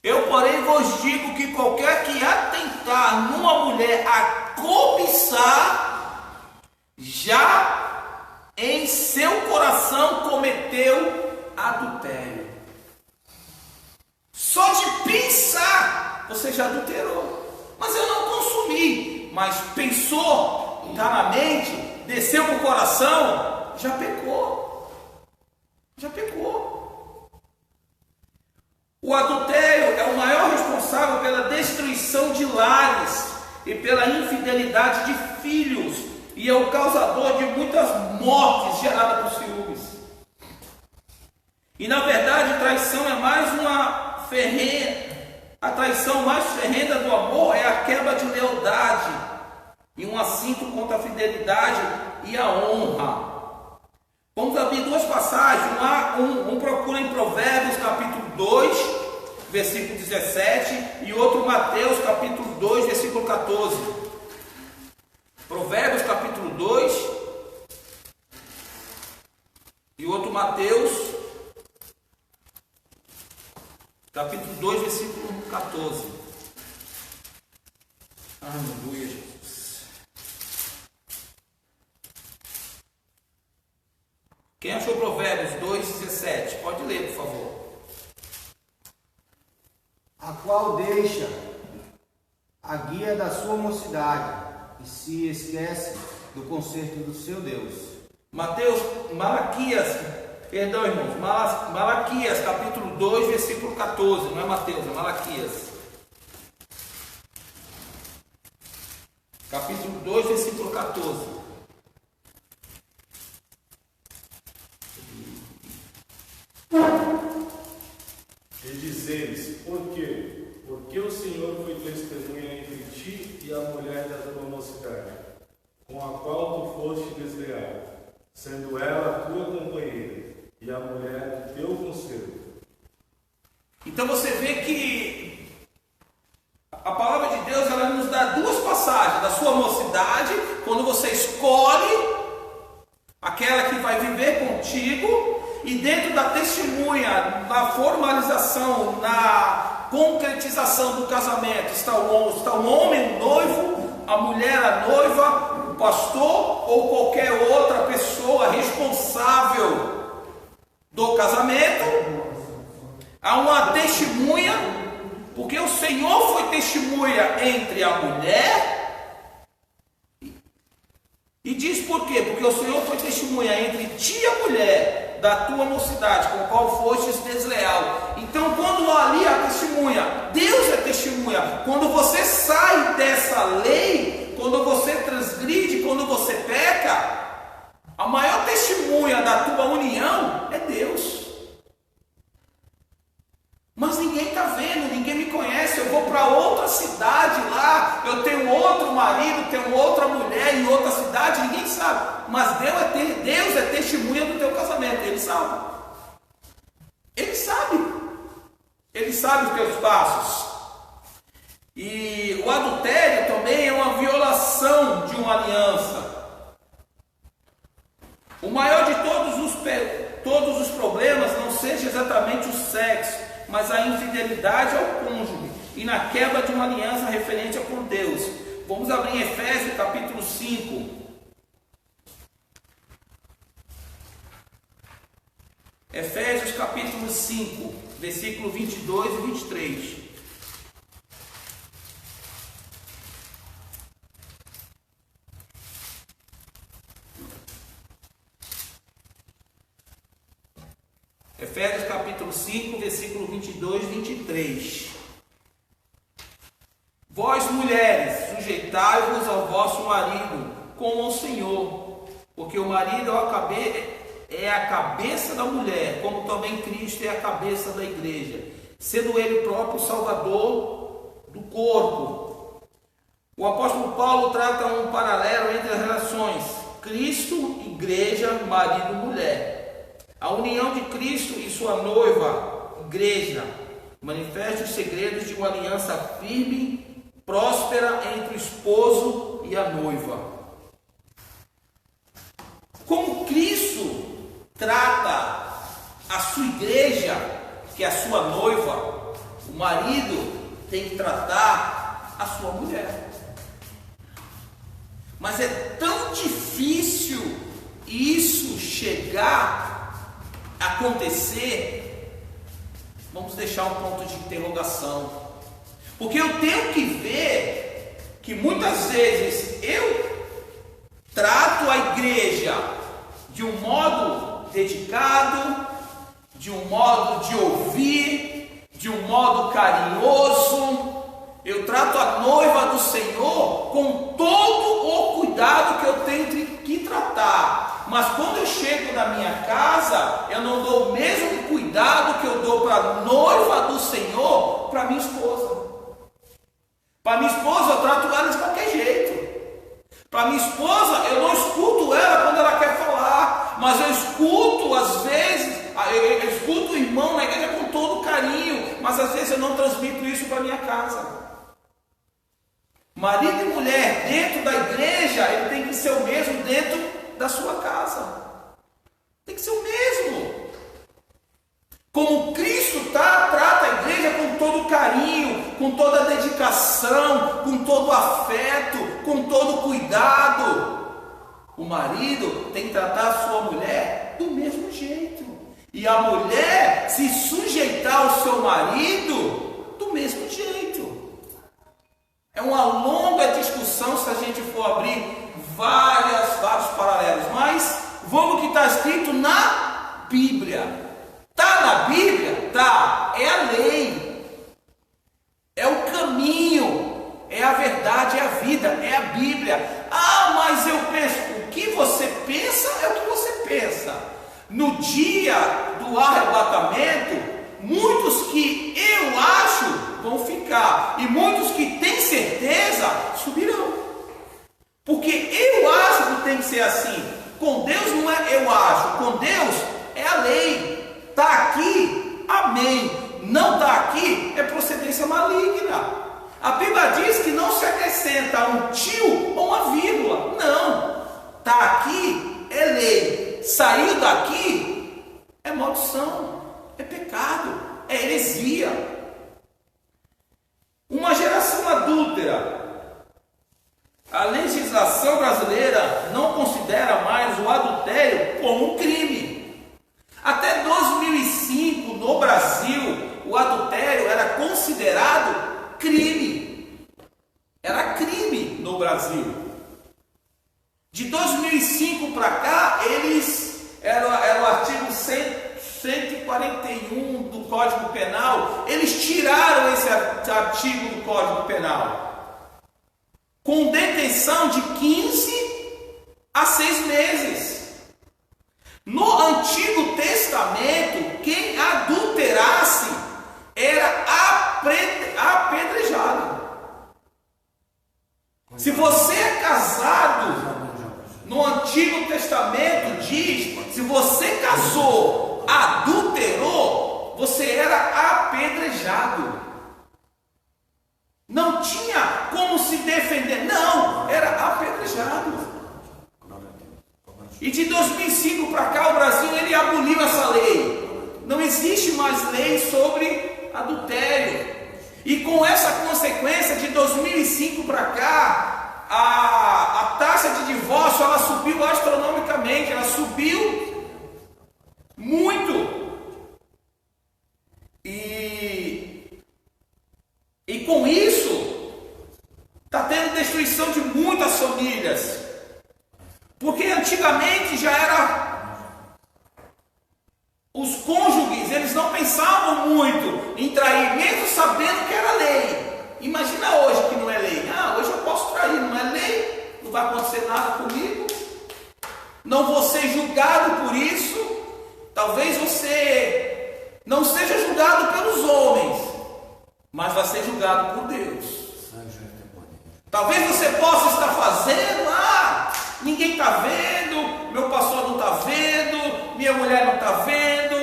eu, porém, vos digo que qualquer que atentar numa mulher a cobiçar, já em seu coração cometeu adultério. Só de pensar, você já adulterou. Mas eu não consumi. Mas pensou, está na mente, desceu para o coração, já pecou. Já pecou. O adultério é o maior responsável pela destruição de lares e pela infidelidade de filhos, e é o causador de muitas mortes geradas por ciúmes. E na verdade, traição é mais uma ferrenha. A traição mais ferrenda do amor é a quebra de lealdade e um assinto contra a fidelidade e a honra. Vamos abrir duas passagens. Um procura em Provérbios capítulo 2, versículo 17, e outro Mateus capítulo 2, versículo 14. Provérbios capítulo 2 e outro Mateus capítulo 2, versículo 14. Aleluia, Jesus. Quem achou Provérbios 2, 17? Pode ler, por favor. A qual deixa a guia da sua mocidade e se esquece do conserto do seu Deus. Malaquias, capítulo 2, versículo 14, não é Mateus, é Malaquias. Capítulo 2, versículo 14. E dizeres, por quê? Porque o Senhor foi testemunha entre ti e a mulher da tua mocidade, com a qual tu foste desleal, sendo ela a tua companheira e a mulher do teu conselho. Então você vê que a palavra de Deus, ela nos dá duas passagens: da sua mocidade, quando você escolhe aquela que vai viver contigo, e dentro da testemunha, na formalização, na concretização do casamento, está o homem, o noivo, a mulher, a noiva, o pastor ou qualquer outra pessoa responsável do casamento. Há uma testemunha, porque o Senhor foi testemunha entre a mulher. E diz por quê? Porque o Senhor foi testemunha entre ti e a mulher da tua mocidade, com a qual fostes desleal. Então, quando ali a testemunha, Deus é testemunha. Quando você sai dessa lei, quando você transgride, quando você peca, a maior testemunha da tua união é Deus. Mas ninguém está vendo, ninguém me conhece. Eu vou para outra cidade lá, eu tenho outro marido, tenho outra mulher em outra cidade, ninguém sabe. Mas Deus é testemunha do teu casamento, Ele sabe. Ele sabe. Ele sabe os teus passos. E o adultério também é uma violação de uma aliança. O maior de todos os problemas não seja exatamente o sexo, mas a infidelidade ao cônjuge e na quebra de uma aliança referente a com Deus. Vamos abrir em Efésios capítulo 5. Efésios capítulo 5, versículo 22 e 23. 5, versículo 22 e 23. Vós, mulheres, sujeitai-vos ao vosso marido, como ao Senhor, porque o marido é a cabeça da mulher, como também Cristo é a cabeça da igreja, sendo ele próprio o salvador do corpo. O apóstolo Paulo trata um paralelo entre as relações Cristo, igreja, marido e mulher. A união de Cristo e sua noiva, igreja, manifesta os segredos de uma aliança firme, próspera entre o esposo e a noiva. Como Cristo trata a sua igreja, que é a sua noiva, o marido tem que tratar a sua mulher. Mas é tão difícil isso chegar a acontecer. Vamos deixar um ponto de interrogação. Porque eu tenho que ver que muitas vezes eu trato a igreja de um modo dedicado, de um modo de ouvir, de um modo carinhoso. Eu trato a noiva do Senhor com todo o cuidado que eu tenho que tratar. Mas quando eu chego na minha casa, eu não dou o mesmo cuidado que eu dou para a noiva do Senhor, para minha esposa. Para minha esposa eu trato ela de qualquer jeito. Para minha esposa eu não escuto ela quando ela quer falar, mas eu escuto às vezes, eu escuto o irmão na igreja com todo carinho, mas às vezes eu não transmito isso para minha casa. Marido e mulher dentro da igreja, ele tem que ser o mesmo dentro da sua casa. Tem que ser o mesmo. Como Cristo trata a igreja com todo carinho, com toda dedicação, com todo afeto, com todo cuidado. O marido tem que tratar a sua mulher do mesmo jeito. E a mulher se sujeitar ao seu marido do mesmo jeito. É uma longa discussão se a gente for abrir vários paralelos. Mas vamos ao que está escrito na Bíblia. Está na Bíblia? Tá. É a lei. É o caminho. É a verdade, é a vida, é a Bíblia. Ah, mas eu penso. O que você pensa é o que você pensa. No dia do arrebatamento, muitos que eu acho vão ficar, e muitos que têm certeza subirão. Porque eu acho que tem que ser assim. Com Deus não é eu acho, com Deus é a lei. Está aqui, amém. Não está aqui, é procedência maligna. A Bíblia diz que não se acrescenta um tio ou uma vírgula. Não. Está aqui, é lei. Saiu daqui, é maldição, é pecado, é heresia. Uma geração adúltera. A legislação brasileira não considera mais o adultério como um crime. Até 2005, no Brasil, o adultério era considerado crime. Era crime no Brasil. De 2005 para cá, era o artigo 141 do Código Penal, eles tiraram esse artigo do Código Penal, com detenção de 15 a 6 meses. No Antigo Testamento, quem adulterasse era apedrejado. Se você é casado, no Antigo Testamento diz, se você casou, adulterou, você era apedrejado. Não tinha como se defender, não, era apedrejado. E de 2005 para cá, o Brasil ele aboliu essa lei. Não existe mais lei sobre adultério. E com essa consequência, de 2005 para cá, a taxa de divórcio ela subiu astronomicamente, ela subiu muito. E com isso, está tendo destruição de muitas famílias. Porque antigamente já era... Os cônjuges, eles não pensavam preocupavam muito em trair, mesmo sabendo que era lei. Imagina hoje que não é lei. Hoje eu posso trair, não é lei, não vai acontecer nada comigo, não vou ser julgado por isso. Talvez você não seja julgado pelos homens, mas vai ser julgado por Deus. Talvez você possa estar fazendo, ninguém está vendo, meu pastor não está vendo, minha mulher não está vendo,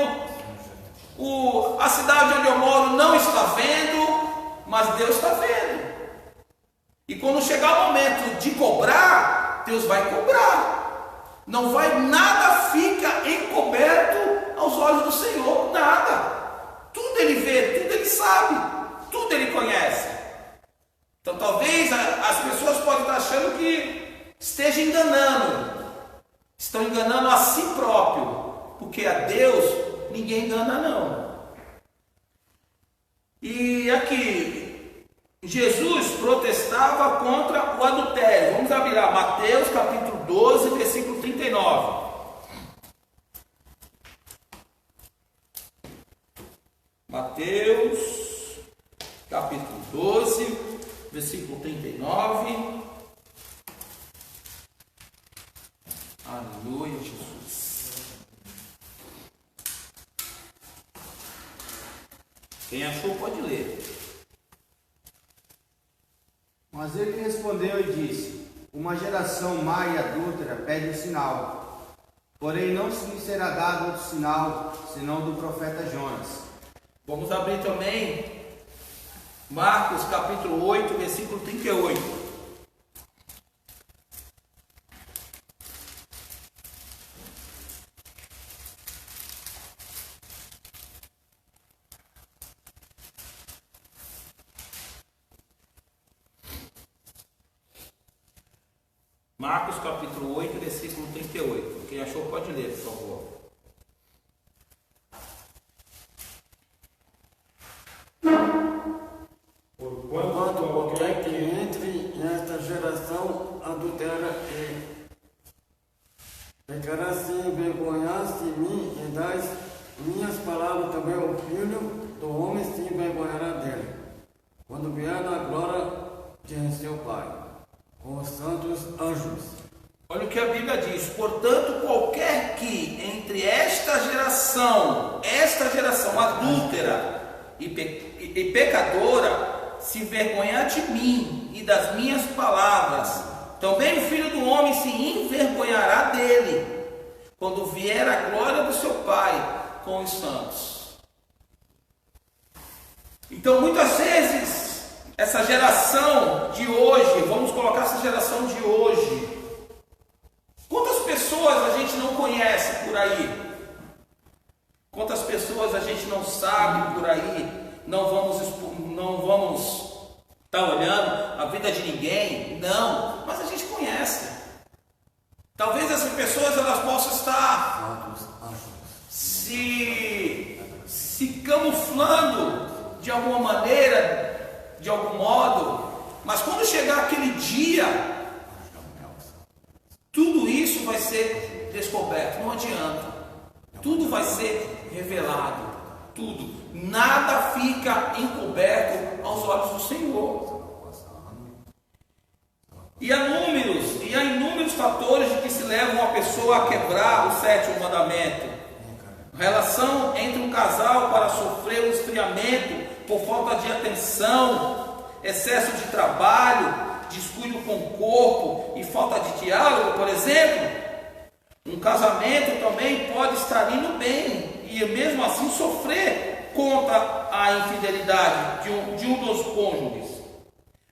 a cidade onde eu moro não está vendo, mas Deus está vendo. E quando chegar o momento de cobrar, Deus vai cobrar. Não vai, nada fica encoberto aos olhos do Senhor, nada. Tudo Ele vê, tudo Ele sabe, tudo Ele conhece. Então talvez as pessoas podem estar achando que esteja enganando, estão enganando a si próprio, porque a Deus ninguém engana não. E aqui, Jesus protestava contra o adultério. Vamos abrir lá, Mateus capítulo 12, versículo 39. Mateus capítulo 12, versículo 39. Aleluia, Jesus. Quem achou pode ler. Mas ele respondeu e disse: uma geração má e adúltera pede um sinal, porém não lhe será dado outro sinal, senão do profeta Jonas. Vamos abrir também Marcos capítulo 8, versículo 38. Marcos capítulo 8, versículo 38. Quem achou pode ler, por favor. Porquanto qualquer que entre nesta geração adultera pecará se envergonhar-se de mim e das minhas palavras, também o Filho do Homem se envergonhará dele, quando vier na glória de seu Pai, com os santos anjos. Olha o que a Bíblia diz: portanto, qualquer que entre esta geração adúltera e pecadora se envergonhar de mim e das minhas palavras, também o Filho do Homem se envergonhará dele, quando vier a glória do seu Pai com os santos. Então, muitas vezes, essa geração de hoje, vamos colocar essa geração de hoje, quantas pessoas a gente não conhece por aí? Quantas pessoas a gente não sabe por aí? Não vamos estar olhando a vida de ninguém, não, mas a gente conhece. Talvez essas pessoas elas possam estar se camuflando de alguma maneira, de algum modo, mas quando chegar aquele dia, tudo isso vai ser descoberto, não adianta, tudo vai ser revelado, tudo, nada fica encoberto aos olhos do Senhor. E há inúmeros fatores de que se levam uma pessoa a quebrar o sétimo mandamento. Relação entre um casal para sofrer um esfriamento por falta de atenção, excesso de trabalho, descuido com o corpo e falta de diálogo, por exemplo. Um casamento também pode estar indo bem e mesmo assim sofrer contra a infidelidade de um dos cônjuges.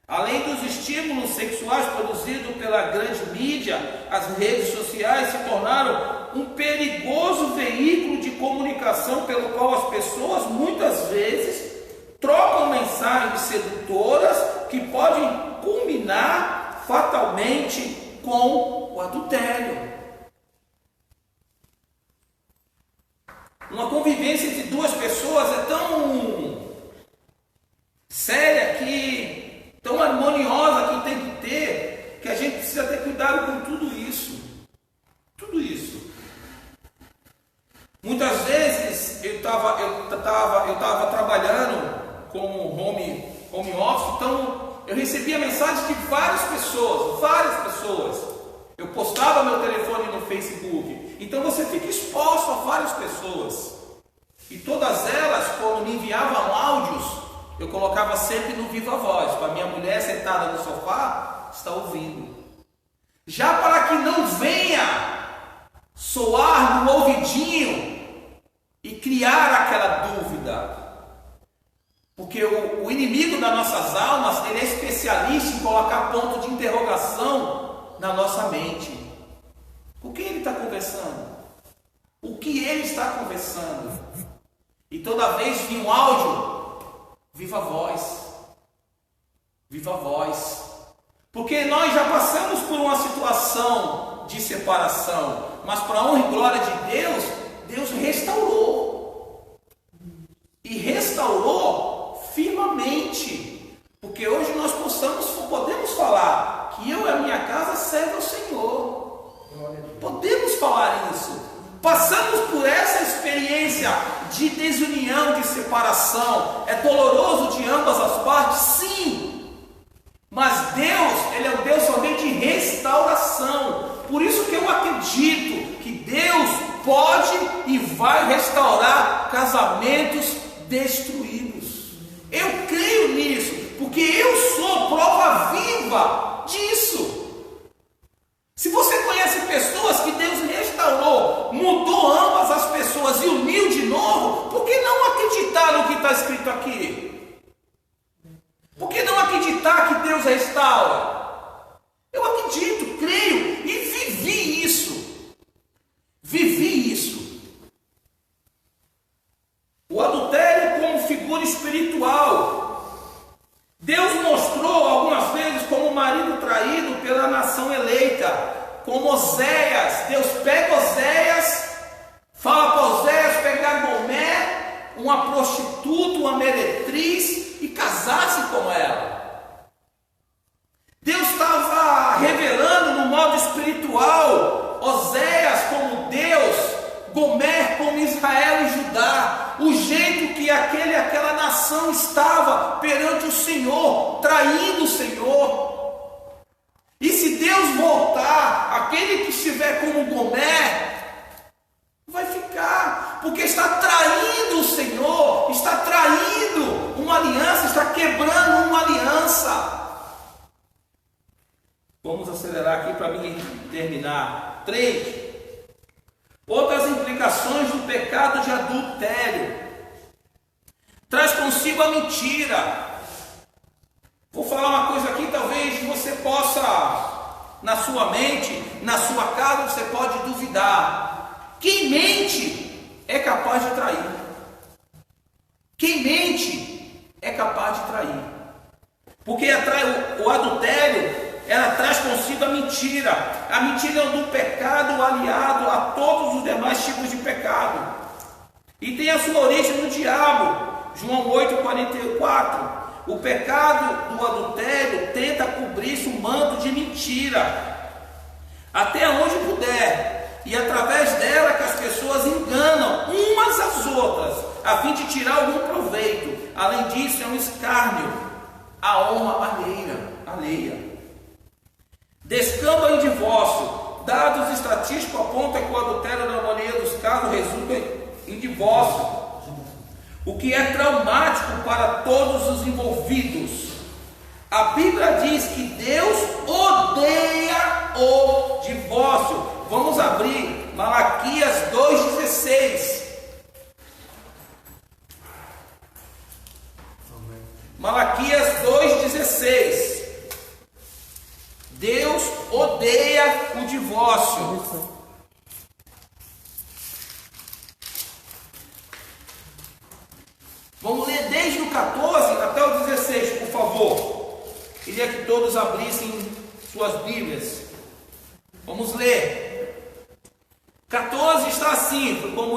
Além dos estímulos sexuais produzidos pela grande mídia, as redes sociais se tornaram um perigoso veículo de comunicação pelo qual as pessoas muitas vezes trocam mensagens sedutoras que podem culminar fatalmente com o adultério. Uma convivência entre duas pessoas é tão séria, tão harmoniosa que tem que ter, que a gente precisa ter cuidado com tudo isso. Tudo isso. Muitas vezes eu estava estava trabalhando com home office, então eu recebia mensagem de várias pessoas. Eu postava meu telefone no Facebook, então você fica exposto a várias pessoas. E todas elas, quando me enviavam áudios, eu colocava sempre no viva voz, para minha mulher sentada no sofá, está ouvindo. Já para que não venha soar no ouvidinho e criar aquela dúvida. Porque o inimigo das nossas almas, ele é especialista em colocar ponto de interrogação na nossa mente. Com quem ele está conversando? O que ele está conversando? E toda vez vinha um áudio, viva voz. Viva voz. Porque nós já passamos por uma situação de separação, mas para a honra e glória de Deus, Deus restaurou. E restaurou firmemente. Porque hoje nós podemos falar que eu e a minha casa servem ao Senhor. Podemos falar isso. Passamos por essa experiência de desunião, de separação. É doloroso de ambas as partes? Sim. Mas Deus, Ele é um Deus somente de restauração. Por isso que eu acredito que Deus pode e vai restaurar casamentos destruídos. Eu creio nisso, porque eu sou prova viva disso. Se você conhece pessoas que Deus restaurou, mudou ambas as pessoas e uniu de novo, por que não acreditar no que está escrito aqui? Por que não acreditar que Deus restaura? Eu acredito, creio e vivi isso. Vivi isso. O adultério como figura espiritual. Deus mostrou algumas vezes como o marido traído pela nação eleita, como Oséias. Deus pega Oséias, fala para Oséias pegar Gomer, uma prostituta, uma meretriz, e casasse com ela. Deus estava revelando no modo espiritual Oséias como Deus, Gomer como Israel e Judá, o jeito que aquela nação estava perante o Senhor, traindo o Senhor. E se Deus voltar, aquele que estiver como Gomer vai ficar, porque está traindo o Senhor, está traindo uma aliança, está quebrando uma aliança. Vamos acelerar aqui para mim terminar. 3. Outras implicações do pecado de adultério. Traz consigo a mentira. Vou falar uma coisa aqui, talvez você possa, na sua mente, na sua casa, você pode duvidar. Quem mente é capaz de trair. Quem mente é capaz de trair. Porque o adultério, ela traz consigo a mentira. A mentira é um pecado aliado a todos os demais tipos de pecado. E tem a sua origem no diabo. João 8,44. O pecado do adultério tenta cobrir-se um manto de mentira, até onde puder. E através dela que as pessoas enganam umas às outras, a fim de tirar algum proveito. Além disso, é um escárnio à honra alheia. Descamba em divórcio. Dados estatísticos apontam que o adultério, na maioria dos casos, resulta em divórcio, o que é traumático para todos os envolvidos. A Bíblia diz que Deus odeia o divórcio. Vamos abrir Malaquias 2,16. Malaquias 2,16. Deus odeia o divórcio. Vamos ler desde o 14 até o 16, por favor. Queria que todos abrissem suas Bíblias. Vamos ler. 14 está assim, como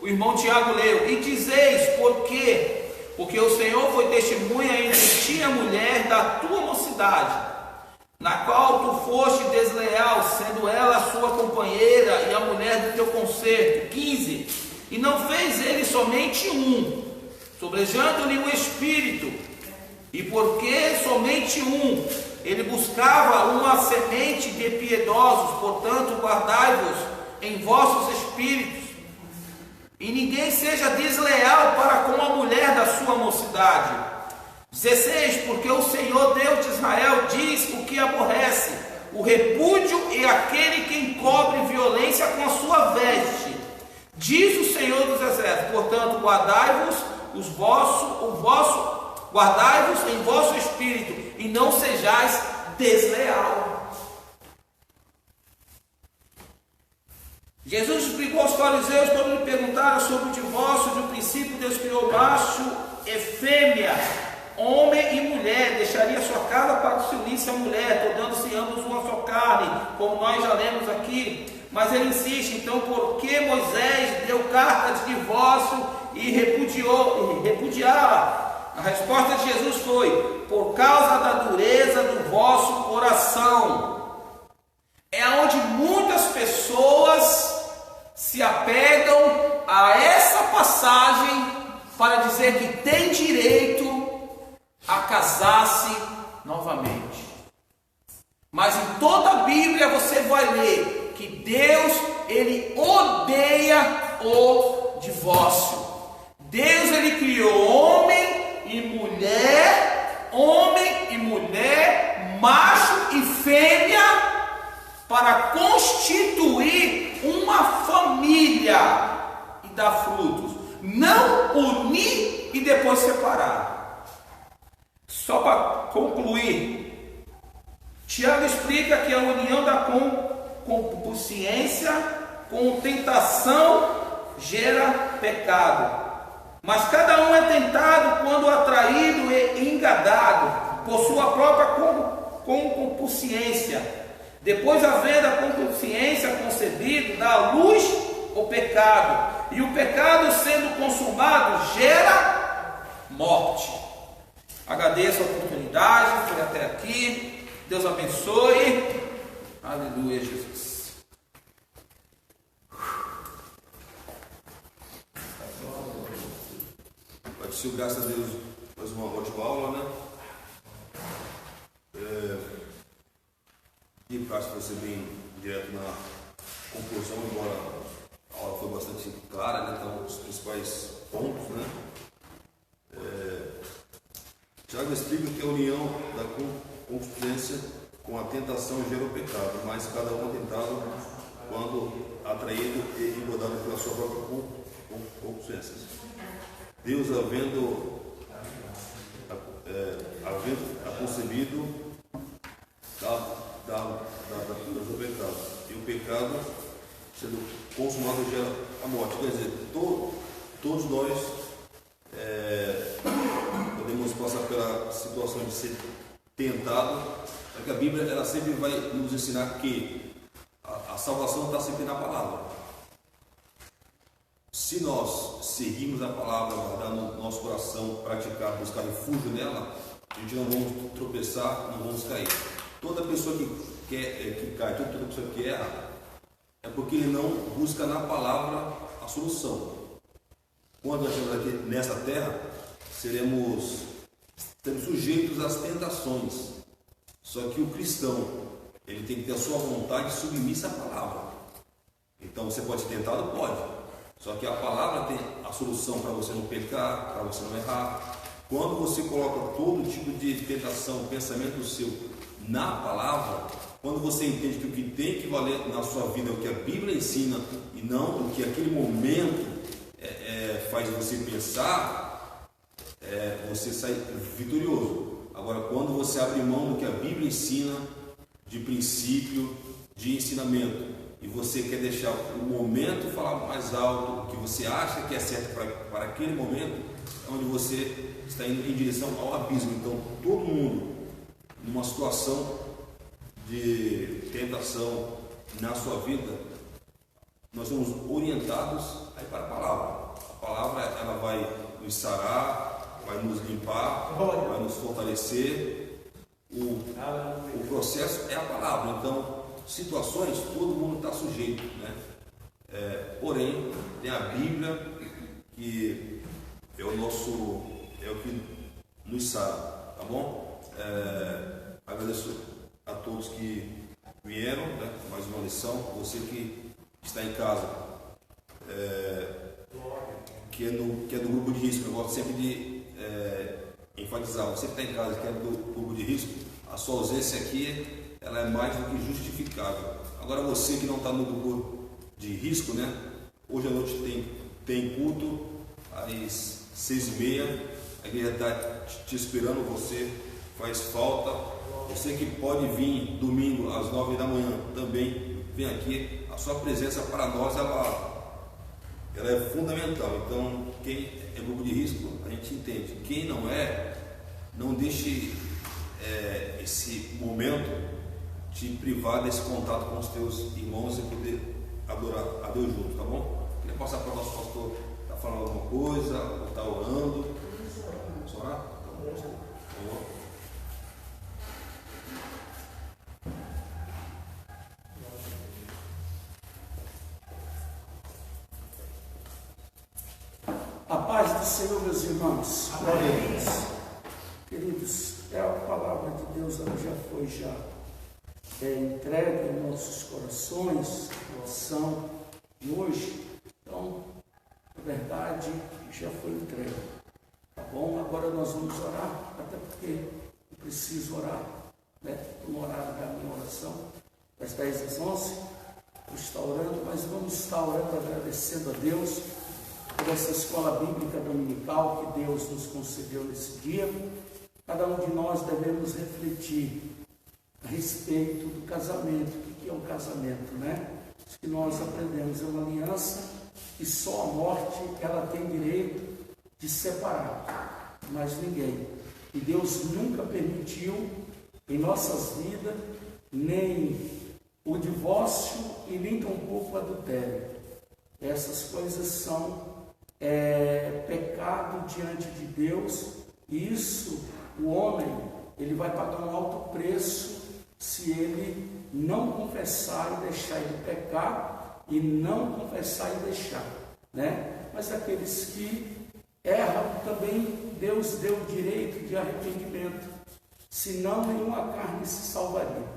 o irmão Tiago leu. E dizeis, por quê? Porque o Senhor foi testemunha entre ti e a mulher da tua mocidade, na qual tu foste desleal, sendo ela a sua companheira e a mulher do teu concerto. 15. E não fez ele somente um, sobrejando-lhe o espírito, e porque somente um, ele buscava uma semente de piedosos, portanto, guardai-vos em vossos espíritos, e ninguém seja desleal para com a mulher da sua mocidade. 16, porque o Senhor Deus de Israel diz o que aborrece, o repúdio e aquele que encobre violência com a sua veste. Diz o Senhor dos Exércitos, portanto, guardai-vos guardai-vos em vosso espírito, e não sejais desleal. Jesus explicou aos fariseus quando lhe perguntaram sobre o divórcio. De um princípio Deus criou macho e fêmea, homem e mulher, deixaria sua casa para se unir-se à mulher, tornando-se ambos uma só carne, como nós já lemos aqui. Mas ele insiste, então, por que Moisés deu carta de divórcio e repudiá-la? A resposta de Jesus foi: por causa da dureza do vosso coração. É onde muitas pessoas se apegam a essa passagem para dizer que tem direito a casar-se novamente. Mas em toda a Bíblia você vai ler que Deus, ele odeia o divórcio. Deus, ele criou homem e mulher, macho e fêmea, para constituir uma família e dar frutos, não unir e depois separar. Só para concluir, Tiago explica que a união da concupiscência com tentação gera pecado, mas cada um é tentado quando atraído e engadado por sua própria concupiscência. Depois, havendo a concupiscência concebido, dá à luz o pecado, e o pecado, sendo consumado, gera morte. Agradeço a oportunidade, foi até aqui. Deus abençoe. Aleluia, Jesus. Pai do Senhor, graças a Deus, mais uma ótima aula, né? E para você bem direto na conclusão, embora a aula foi bastante clara, né? Então, os principais pontos, né? Tiago explica que a união da concupiscência com a tentação gera o pecado, mas cada um é tentado quando atraído e engodado pela sua própria concupiscência. Deus, havendo concebido, do pecado, e o pecado sendo consumado gera a morte. Quer dizer, todos nós podemos passar pela situação de ser tentado, porque a Bíblia ela sempre vai nos ensinar que a salvação está sempre na palavra. Se nós seguirmos a palavra, guardar no nosso coração, praticar, buscar refúgio nela, a gente não vamos tropeçar, não vamos cair. Toda pessoa que cai, toda pessoa que erra, é porque ele não busca na palavra a solução. Quando nós chegamos aqui nessa terra, seremos sujeitos às tentações. Só que o cristão, ele tem que ter a sua vontade submissa à palavra. Então você pode ser tentado? Pode. Só que a palavra tem a solução para você não pecar, para você não errar. Quando você coloca todo tipo de tentação, pensamento seu na palavra, quando você entende que o que tem que valer na sua vida é o que a Bíblia ensina e não o que aquele momento faz você pensar, você sai vitorioso. Agora, quando você abre mão do que a Bíblia ensina, de princípio, de ensinamento, e você quer deixar o momento falar mais alto, o que você acha que é certo para aquele momento, é onde você está indo em direção ao abismo. Então, todo mundo, numa situação de tentação na sua vida, nós somos orientados a ir para a palavra. A palavra ela vai nos sarar, vai nos limpar, vai nos fortalecer. O processo é a palavra. Então, situações, todo mundo está sujeito, né? Porém, tem a Bíblia que é o que nos sara, tá bom? Agradeço a todos que vieram, né? Mais uma lição. Você que está em casa, que é do grupo de risco, eu gosto sempre de enfatizar. Você que está em casa, que é do grupo de risco, a sua ausência aqui ela é mais do que justificável. Agora você que não está no grupo de risco, né? Hoje à noite tem culto às 6h30, a igreja está te esperando, você faz falta. Você que pode vir domingo às 9 da manhã também, vem aqui. A sua presença para nós ela é fundamental. Então, quem é grupo de risco, a gente entende. Quem não é, não deixe esse momento te privar desse contato com os teus irmãos e poder adorar a Deus junto, tá bom? Queria passar para o nosso pastor, está falando alguma coisa, ou está orando. Vamos orar? Então, vamos orar. A paz do Senhor, meus irmãos. Amém. Queridos, a palavra de Deus ela já foi entregue em nossos corações, a oração de hoje. Então, na verdade, já foi entregue. Tá bom? Agora nós vamos orar, até porque eu preciso orar, né? No horário da minha oração, das 10 às 11, eu estou orando, mas vamos estar orando agradecendo a Deus por essa escola bíblica dominical que Deus nos concedeu nesse dia. Cada um de nós devemos refletir a respeito do casamento. O que é um casamento, né? Isso que nós aprendemos é uma aliança e só a morte ela tem direito de separar, mas ninguém. E Deus nunca permitiu em nossas vidas nem o divórcio e nem tampouco o adultério. Essas coisas são pecado diante de Deus, e isso o homem ele vai pagar um alto preço se ele não confessar e deixar ele pecar, e não confessar e deixar, né? Mas aqueles que erram também Deus deu o direito de arrependimento, senão nenhuma carne se salvaria.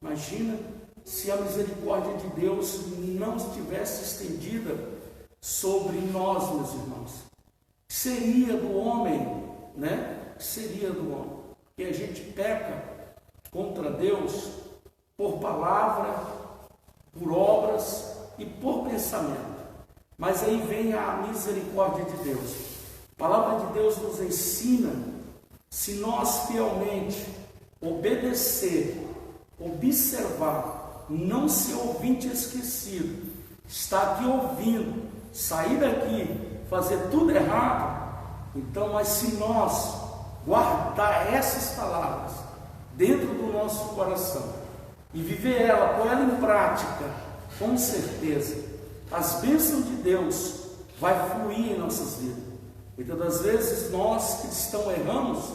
Imagina se a misericórdia de Deus não estivesse estendida sobre nós, meus irmãos. Seria do homem, né? Seria do homem. Porque a gente peca contra Deus por palavra, por obras e por pensamento. Mas aí vem a misericórdia de Deus. A palavra de Deus nos ensina, se nós fielmente obedecer, observar, não ser ouvinte esquecido, estar aqui ouvindo, sair daqui, fazer tudo errado, então, mas se nós guardar essas palavras dentro do nosso coração e viver ela, pôr ela em prática, com certeza, as bênçãos de Deus vai fluir em nossas vidas. Muitas das vezes nós cristãos erramos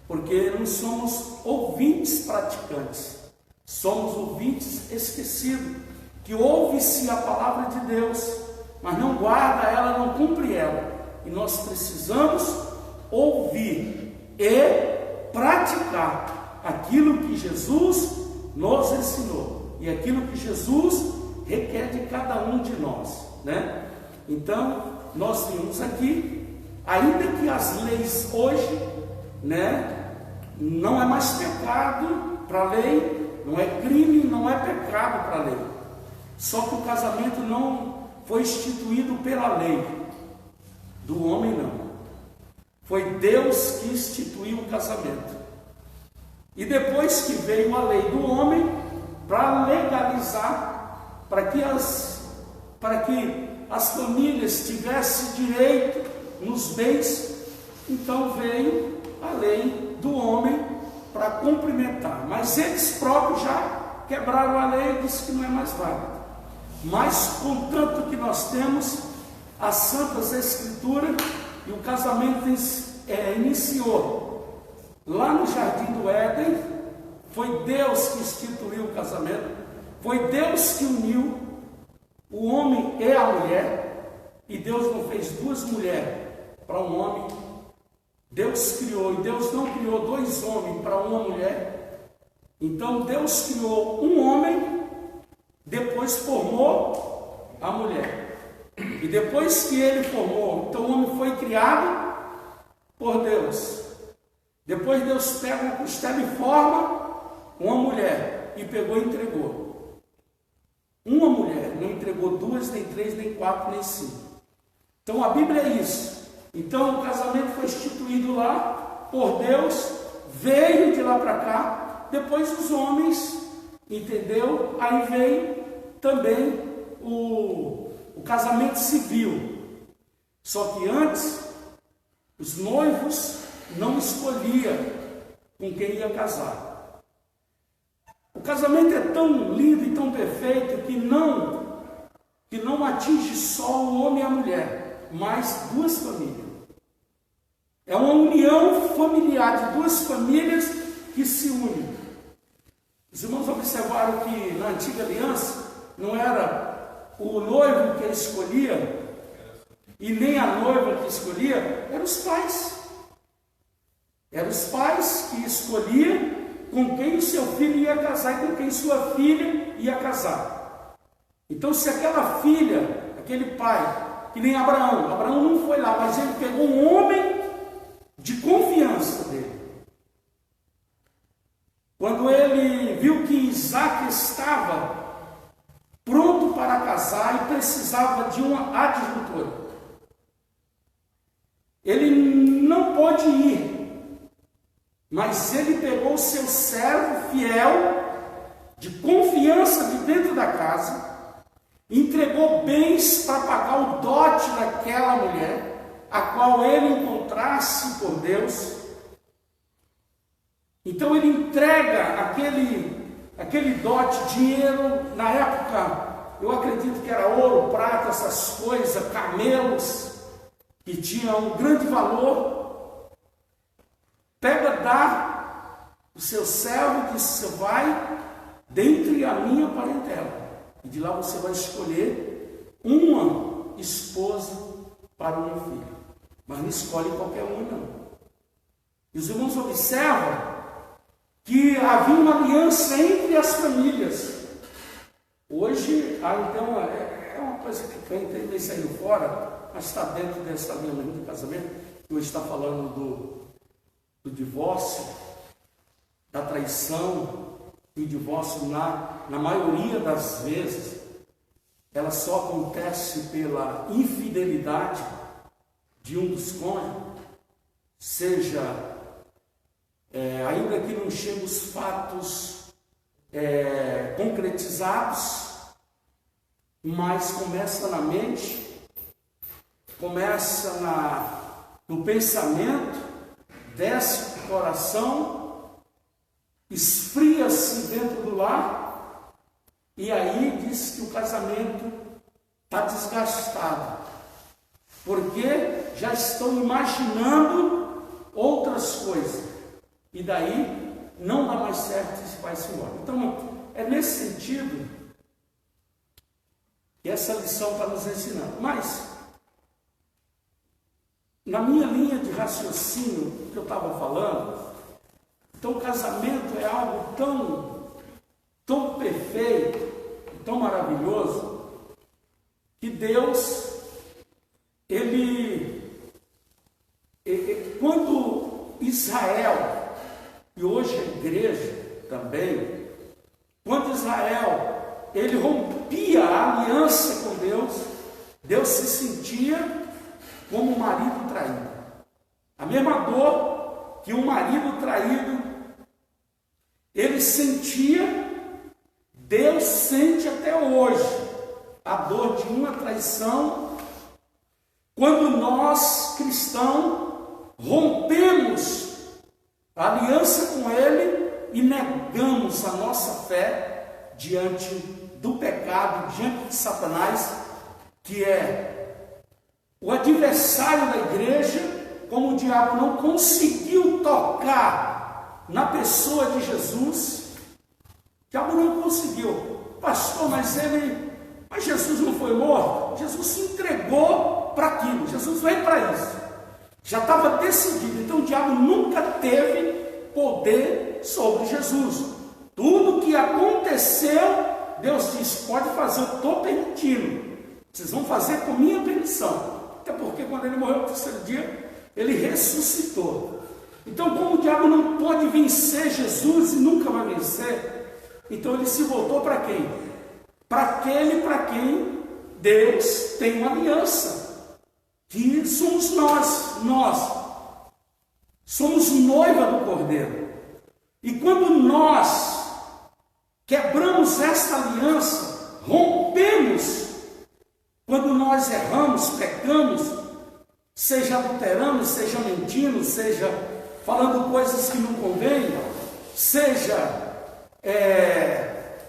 porque não somos ouvintes praticantes, somos ouvintes esquecidos, que ouve-se a palavra de Deus, mas não guarda ela, não cumpre ela. E nós precisamos ouvir e praticar aquilo que Jesus nos ensinou e aquilo que Jesus requer de cada um de nós, né? Então, nós vimos aqui, ainda que as leis hoje, né, não é mais pecado para a lei, não é crime, não é pecado para a lei. Só que o casamento não foi instituído pela lei, do homem não. Foi Deus que instituiu o casamento. E depois que veio a lei do homem para legalizar, para que as famílias tivessem direito nos bens, então veio a lei do homem para complementar. Mas eles próprios já quebraram a lei e disseram que não é mais válido. Mas contanto que nós temos as Santas Escrituras, e o casamento iniciou lá no Jardim do Éden, foi Deus que instituiu o casamento, foi Deus que uniu o homem e a mulher, e Deus não fez duas mulheres, para um homem. Deus criou, e Deus não criou dois homens para uma mulher. Então Deus criou um homem, depois formou a mulher. E depois que ele formou, então o homem foi criado por Deus. Depois Deus pega uma costela e forma uma mulher, e pegou e entregou. Uma mulher, não entregou duas, nem três, nem quatro, nem cinco. Então a Bíblia é isso. Então o casamento foi instituído lá por Deus, veio de lá para cá, depois os homens, entendeu? Aí veio também o casamento civil. Só que antes, os noivos não escolhiam com quem ia casar. O casamento é tão lindo e tão perfeito que não atinge só o homem e a mulher, mas duas famílias. É uma união familiar de duas famílias que se unem. Os irmãos observaram que na antiga aliança não era o noivo que escolhia e nem a noiva que escolhia, eram os pais. Eram os pais que escolhiam com quem o seu filho ia casar e com quem sua filha ia casar. Então, se aquela filha, aquele pai, que nem Abraão não foi lá, mas ele pegou um homem de confiança dele. Quando ele viu que Isaac estava pronto para casar e precisava de uma adjutora, ele não pôde ir, mas ele pegou o seu servo fiel, de confiança de dentro da casa, entregou bens para pagar o dote daquela mulher, a qual ele encontrasse por Deus. Então ele entrega aquele dote, dinheiro, na época, eu acredito que era ouro, prata, essas coisas, camelos, que tinham um grande valor. Pega, dá o seu servo e diz: você vai dentre a minha parentela, e de lá você vai escolher uma esposa para o meu filho. Mas não escolhe qualquer uma, não. E os irmãos observam que havia uma aliança entre as famílias. Hoje, então, é uma coisa que vem saindo fora, mas está dentro dessa linha do casamento, que hoje está falando do divórcio, da traição. E o divórcio, na maioria das vezes, ela só acontece pela infidelidade de um dos cônjuges, seja, ainda que não cheguem os fatos concretizados, mas começa na mente, começa no pensamento, desce o coração, esfria-se dentro do lar, e aí diz que o casamento está desgastado, porque já estão imaginando outras coisas, e daí não dá mais certo e vai-se embora. Então, é nesse sentido que essa lição está nos ensinando. Mas, na minha linha de raciocínio que eu estava falando, então o casamento é algo tão perfeito, tão maravilhoso, que Deus, quando Israel, e hoje a igreja também, quando Israel, ele rompia a aliança com Deus, Deus se sentia como um marido traído. A mesma dor que um marido traído, ele sentia, Deus sente até hoje, a dor de uma traição, quando nós, cristãos, rompemos a aliança com Ele e negamos a nossa fé diante do pecado, diante de Satanás, que é o adversário da igreja. Como o diabo não conseguiu tocar na pessoa de Jesus, o diabo não conseguiu. Pastor, mas Jesus não foi morto? Jesus se entregou para aquilo, Jesus veio para isso. Já estava decidido. Então o diabo nunca teve poder sobre Jesus. Tudo que aconteceu, Deus disse: pode fazer, eu estou permitindo. Vocês vão fazer com minha permissão. Até porque quando ele morreu no terceiro dia, ele ressuscitou. Então, como o diabo não pode vencer Jesus e nunca vai vencer, então ele se voltou para quem? Para aquele para quem Deus tem uma aliança, que somos nós somos noiva do Cordeiro. E quando nós quebramos esta aliança, rompemos, quando nós erramos, pecamos, seja adulterando, seja mentindo, seja falando coisas que não convêm, seja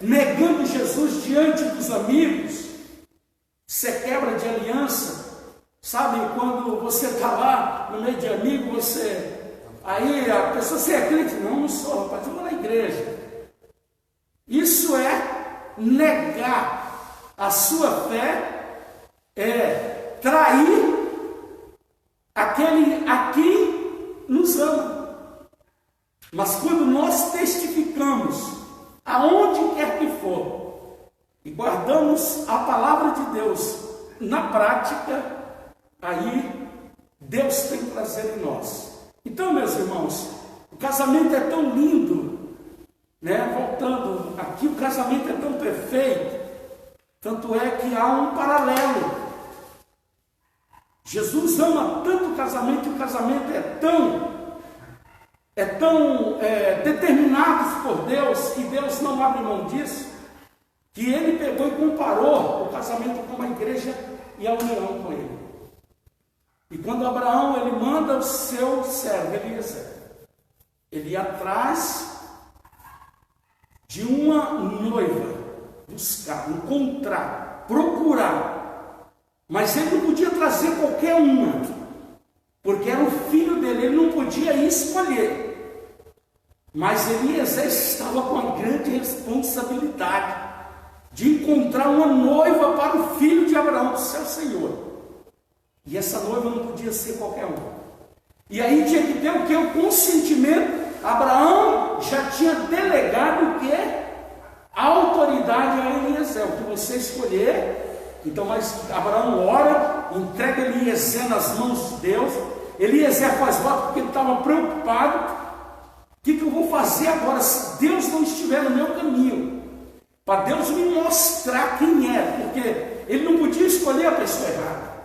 negando Jesus diante dos amigos, você quebra de aliança. Sabe, quando você está lá no meio de amigos, aí a pessoa, você é crente? Não sou, rapaz, eu vou na igreja. Isso é negar a sua fé, é trair aquele a quem nos ama. Mas quando nós testificamos, aonde quer que for, e guardamos a palavra de Deus na prática, aí Deus tem prazer em nós. Então, meus irmãos, o casamento é tão lindo, né? Voltando aqui, o casamento é tão perfeito, tanto é que há um paralelo. Jesus ama tanto o casamento, e o casamento é tão determinado por Deus, e Deus não abre mão disso, que ele pegou e comparou o casamento com a igreja e a união com ele. E quando Abraão, ele manda o seu servo Eliezer, ele ia atrás de uma noiva, buscar, encontrar, procurar, mas ele não podia trazer qualquer uma, porque era o filho dele, ele não podia escolher. Mas Eliezer estava com a grande responsabilidade de encontrar uma noiva para o filho de Abraão, do seu Senhor. E essa noiva não podia ser qualquer uma. E aí tinha que ter o que? O consentimento. Abraão já tinha delegado o que? A autoridade a Eliezer. O que você escolher. Então, mas Abraão ora, entrega Eliezer nas mãos de Deus. Eliezer faz voto porque ele estava preocupado. O que eu vou fazer agora se Deus não estiver no meu caminho? Para Deus me mostrar quem é. Porque ele não podia escolher a pessoa errada.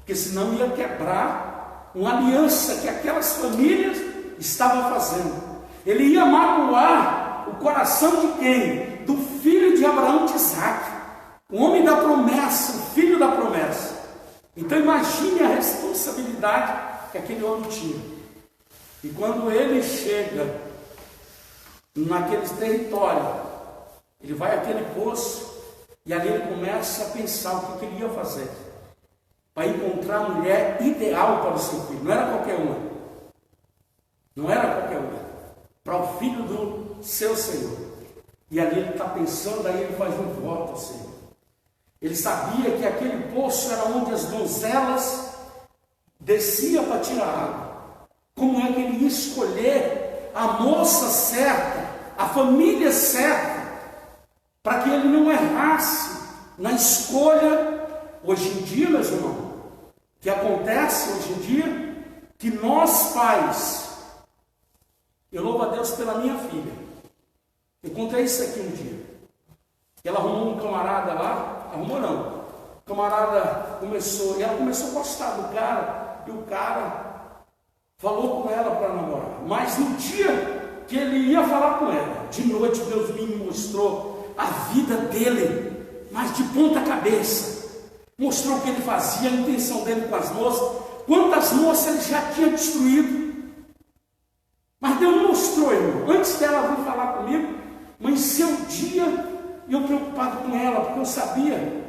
Porque senão ia quebrar uma aliança que aquelas famílias estavam fazendo. Ele ia magoar o coração de quem? Do filho de Abraão, de Isaac, o homem da promessa, o filho da promessa. Então imagine a responsabilidade que aquele homem tinha. E quando ele chega naquele território, ele vai àquele poço e ali ele começa a pensar o que ele ia fazer para encontrar a mulher ideal para o seu filho. Não era qualquer uma. Não era qualquer uma. Para o filho do seu Senhor. E ali ele está pensando, aí ele faz um voto ao Senhor. Ele sabia que aquele poço era onde as donzelas desciam para tirar água. Como é que ele ia escolher a moça certa, a família certa, para que ele não errasse na escolha? Hoje em dia, meus irmãos, o que acontece hoje em dia, que nós pais, eu louvo a Deus pela minha filha, eu contei isso aqui um dia, ela arrumou um camarada lá, arrumou não, o camarada começou, e ela começou a gostar do cara, e o cara falou com ela para namorar, mas no dia que ele ia falar com ela, de noite Deus me mostrou a vida dele, mas de ponta cabeça. Mostrou o que ele fazia, a intenção dele com as moças, quantas moças ele já tinha destruído. Mas Deus mostrou, irmão, antes dela vir falar comigo, mas seu dia, eu preocupado com ela, porque eu sabia.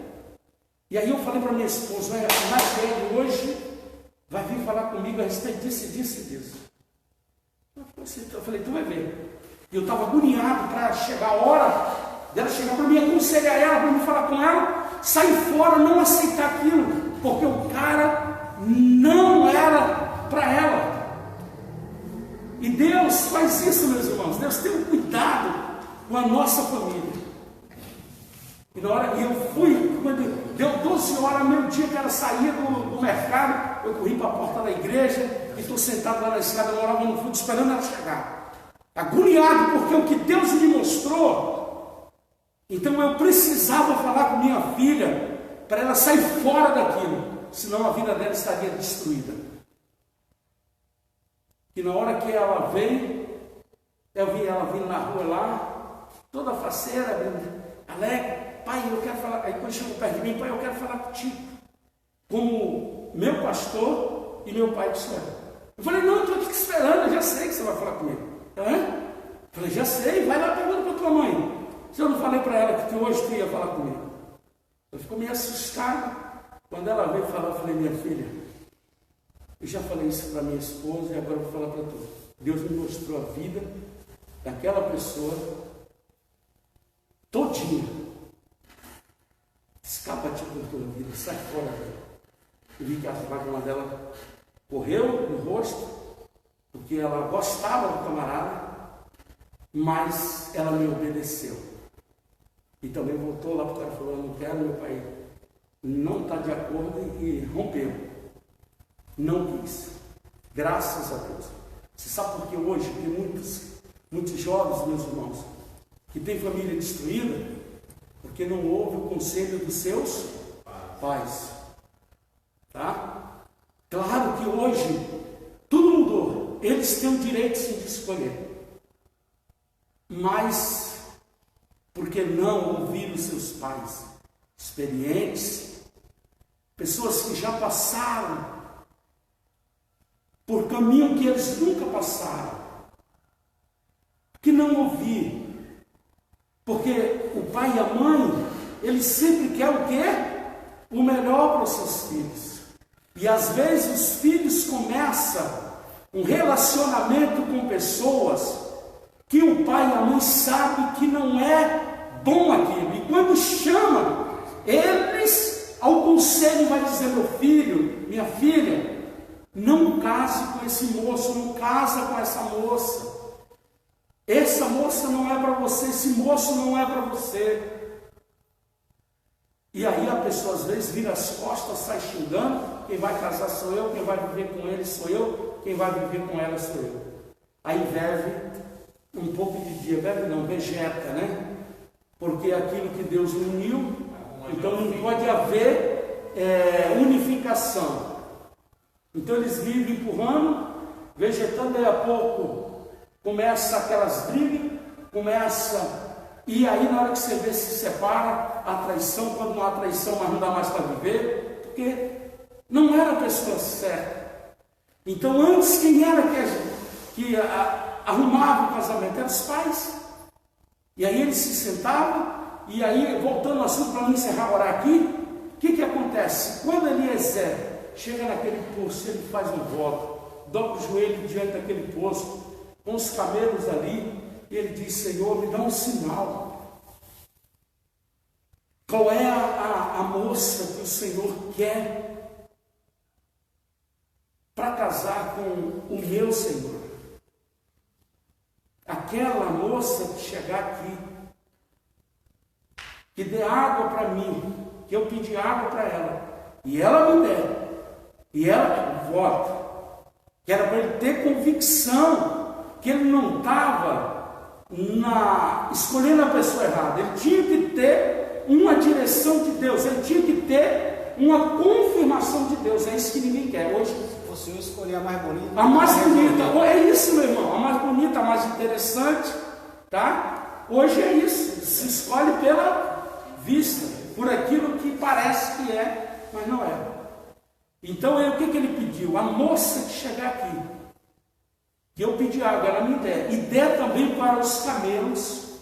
E aí eu falei para minha esposa, a mais velha hoje vai vir falar comigo a respeito disso, disso e disso. Eu falei, tu vai ver. E eu estava agoniado para chegar a hora dela chegar para mim, aconselhar ela, para me falar com ela, sair fora, não aceitar aquilo, porque o cara não era para ela. E Deus faz isso, meus irmãos. Deus tem um cuidado com a nossa família. E na hora eu fui, quando deu 12 horas, meu dia que era sair do mercado, eu corri para a porta da igreja e estou sentado lá na escada, eu morava no fundo, esperando ela chegar. Agoniado, porque o que Deus me mostrou, então eu precisava falar com minha filha para ela sair fora daquilo, senão a vida dela estaria destruída. E na hora que ela veio, eu vi ela vindo na rua lá, toda faceira, alegre. Pai, eu quero falar. Aí quando chegou perto de mim, pai, eu quero falar contigo, como meu pastor e meu pai do céu. Eu falei, não, eu estou aqui esperando, eu já sei que você vai falar comigo. Hã? Eu falei, já sei, vai lá pergunta para tua mãe. Se eu não falei para ela que hoje tu ia falar comigo. Ela ficou meio assustada. Quando ela veio falar, eu falei, minha filha, eu já falei isso para minha esposa e agora eu vou falar para tu. Deus me mostrou a vida daquela pessoa todinha. Escapa-te com tua vida, sai fora dela. Eu vi que a lágrima dela correu no rosto, porque ela gostava do camarada, mas ela me obedeceu. E também voltou lá para o cara e falou, eu não quero, meu pai não está de acordo, e rompeu. Não quis. Graças a Deus. Você sabe por que hoje tem muitos jovens, meus irmãos, que têm família destruída? Porque não houve o conselho dos seus pais. Tá? Claro que hoje tudo mudou. Eles têm o direito sim de escolher. Mas porque não ouvir os seus pais experientes, pessoas que já passaram por caminho que eles nunca passaram, que não ouvir. Porque o pai e a mãe, eles sempre querem o quê? O melhor para os seus filhos. E às vezes os filhos começam um relacionamento com pessoas que o pai e a mãe sabem que não é bom aquilo. E quando chama eles ao conselho, vai dizer, meu filho, minha filha, não case com esse moço, não casa com essa moça. Essa moça não é para você, esse moço não é para você. E aí a pessoa às vezes vira as costas, sai xingando, quem vai casar sou eu, quem vai viver com ele sou eu, quem vai viver com ela sou eu. Aí bebe um pouco de dia, bebe não, vegeta, né? Porque aquilo que Deus uniu, então não pode haver unificação. Então eles vivem empurrando, vegetando, daí a pouco começa aquelas brigas, e aí na hora que você vê, se separa, a traição, quando não há traição, mas não dá mais para viver, porque não era a pessoa certa. Então antes, quem era que arrumava o casamento? Eram os pais. E aí eles se sentavam, e aí, voltando ao assunto para não encerrar, orar aqui, o que acontece? Quando Eliezer chega naquele poço, ele faz um voto, dobra o joelho diante daquele poço, com os camelos ali, e ele diz, Senhor, me dá um sinal. Qual é a moça que o Senhor quer para casar com o meu Senhor? Aquela moça que chegar aqui, que dê água para mim, que eu pedi água para ela, e ela me der, e ela vota, que era para ele ter convicção que ele não estava escolhendo a pessoa errada. Ele tinha que ter uma direção de Deus, ele tinha que ter uma confirmação de Deus. É isso que ninguém quer hoje. Você escolher a mais bonita. A mais bonita, é isso, meu irmão, a mais bonita, a mais interessante, tá? Hoje é isso, se escolhe pela vista, por aquilo que parece que é, mas não é. Então o que ele pediu? A moça que chegar aqui, que eu pedi água, ela me der, e der também para os camelos.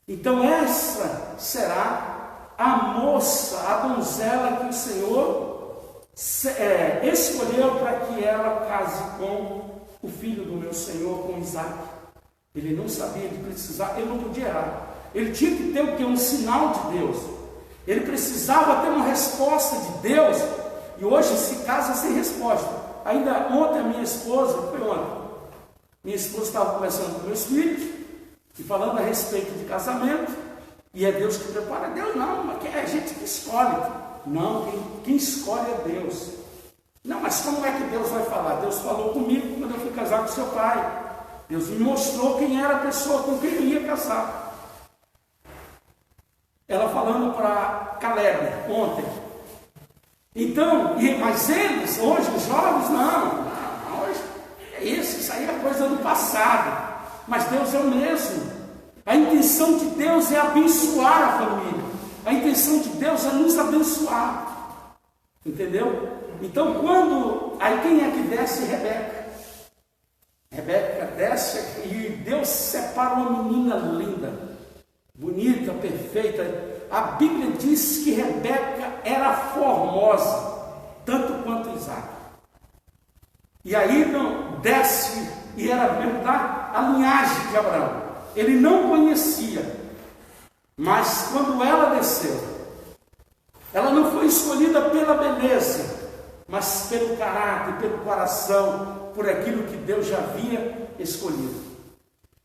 Então essa será a moça, a donzela que o Senhor escolheu para que ela case com o filho do meu Senhor, com Isaac. Ele não sabia, ele precisava, ele não podia errar. Ele tinha que ter o que? Um sinal de Deus. Ele precisava ter uma resposta de Deus e hoje se casa sem resposta. Ainda ontem a minha esposa, foi ontem, minha esposa estava conversando com meus filhos e falando a respeito de casamento, e é Deus que prepara. Deus não, mas é a gente que escolhe. Não, quem escolhe é Deus. Não, mas como é que Deus vai falar? Deus falou comigo quando eu fui casar com seu pai. Deus me mostrou quem era a pessoa com quem eu ia casar. Ela falando para Caleb ontem. Então, mas eles, hoje, os jovens, não, hoje, isso aí é coisa do passado. Mas Deus é o mesmo. A intenção de Deus é abençoar a família. A intenção de Deus é nos abençoar. Entendeu? Então, aí quem é que desce? Rebeca. Rebeca desce e Deus separa uma menina linda, bonita, perfeita. A Bíblia diz que Rebeca era formosa, tanto quanto Isaac. E aí desce, e era verdade a linhagem de Abraão. Ele não conhecia, mas quando ela desceu, ela não foi escolhida pela beleza, mas pelo caráter, pelo coração, por aquilo que Deus já havia escolhido.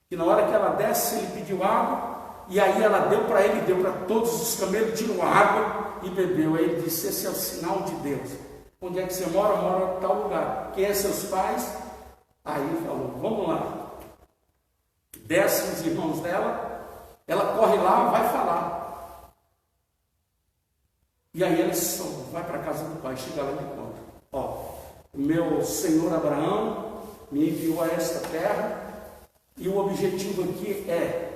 E na hora que ela desce, ele pediu água, e aí ela deu para ele, deu para todos os camelos, tirou água e bebeu. Aí ele disse: esse é o sinal de Deus. Onde é que você mora? Mora em tal lugar. Quem é seus pais? Aí ele falou: vamos lá. Desce os irmãos dela, ela corre lá, vai falar. E aí ela só vai para a casa do pai, chega lá e conta: ó, o meu senhor Abraão me enviou a esta terra, e o objetivo aqui é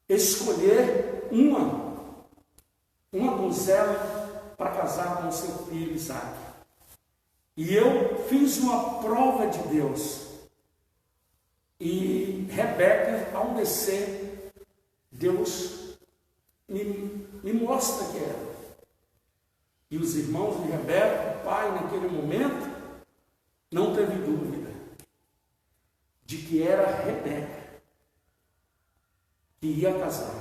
escolher uma donzela para casar com o seu filho Isaac. E eu fiz uma prova de Deus. E Rebeca, ao descer, Deus me mostra que era. E os irmãos de Rebeca, o pai, naquele momento, não teve dúvida de que era Rebeca que ia casar.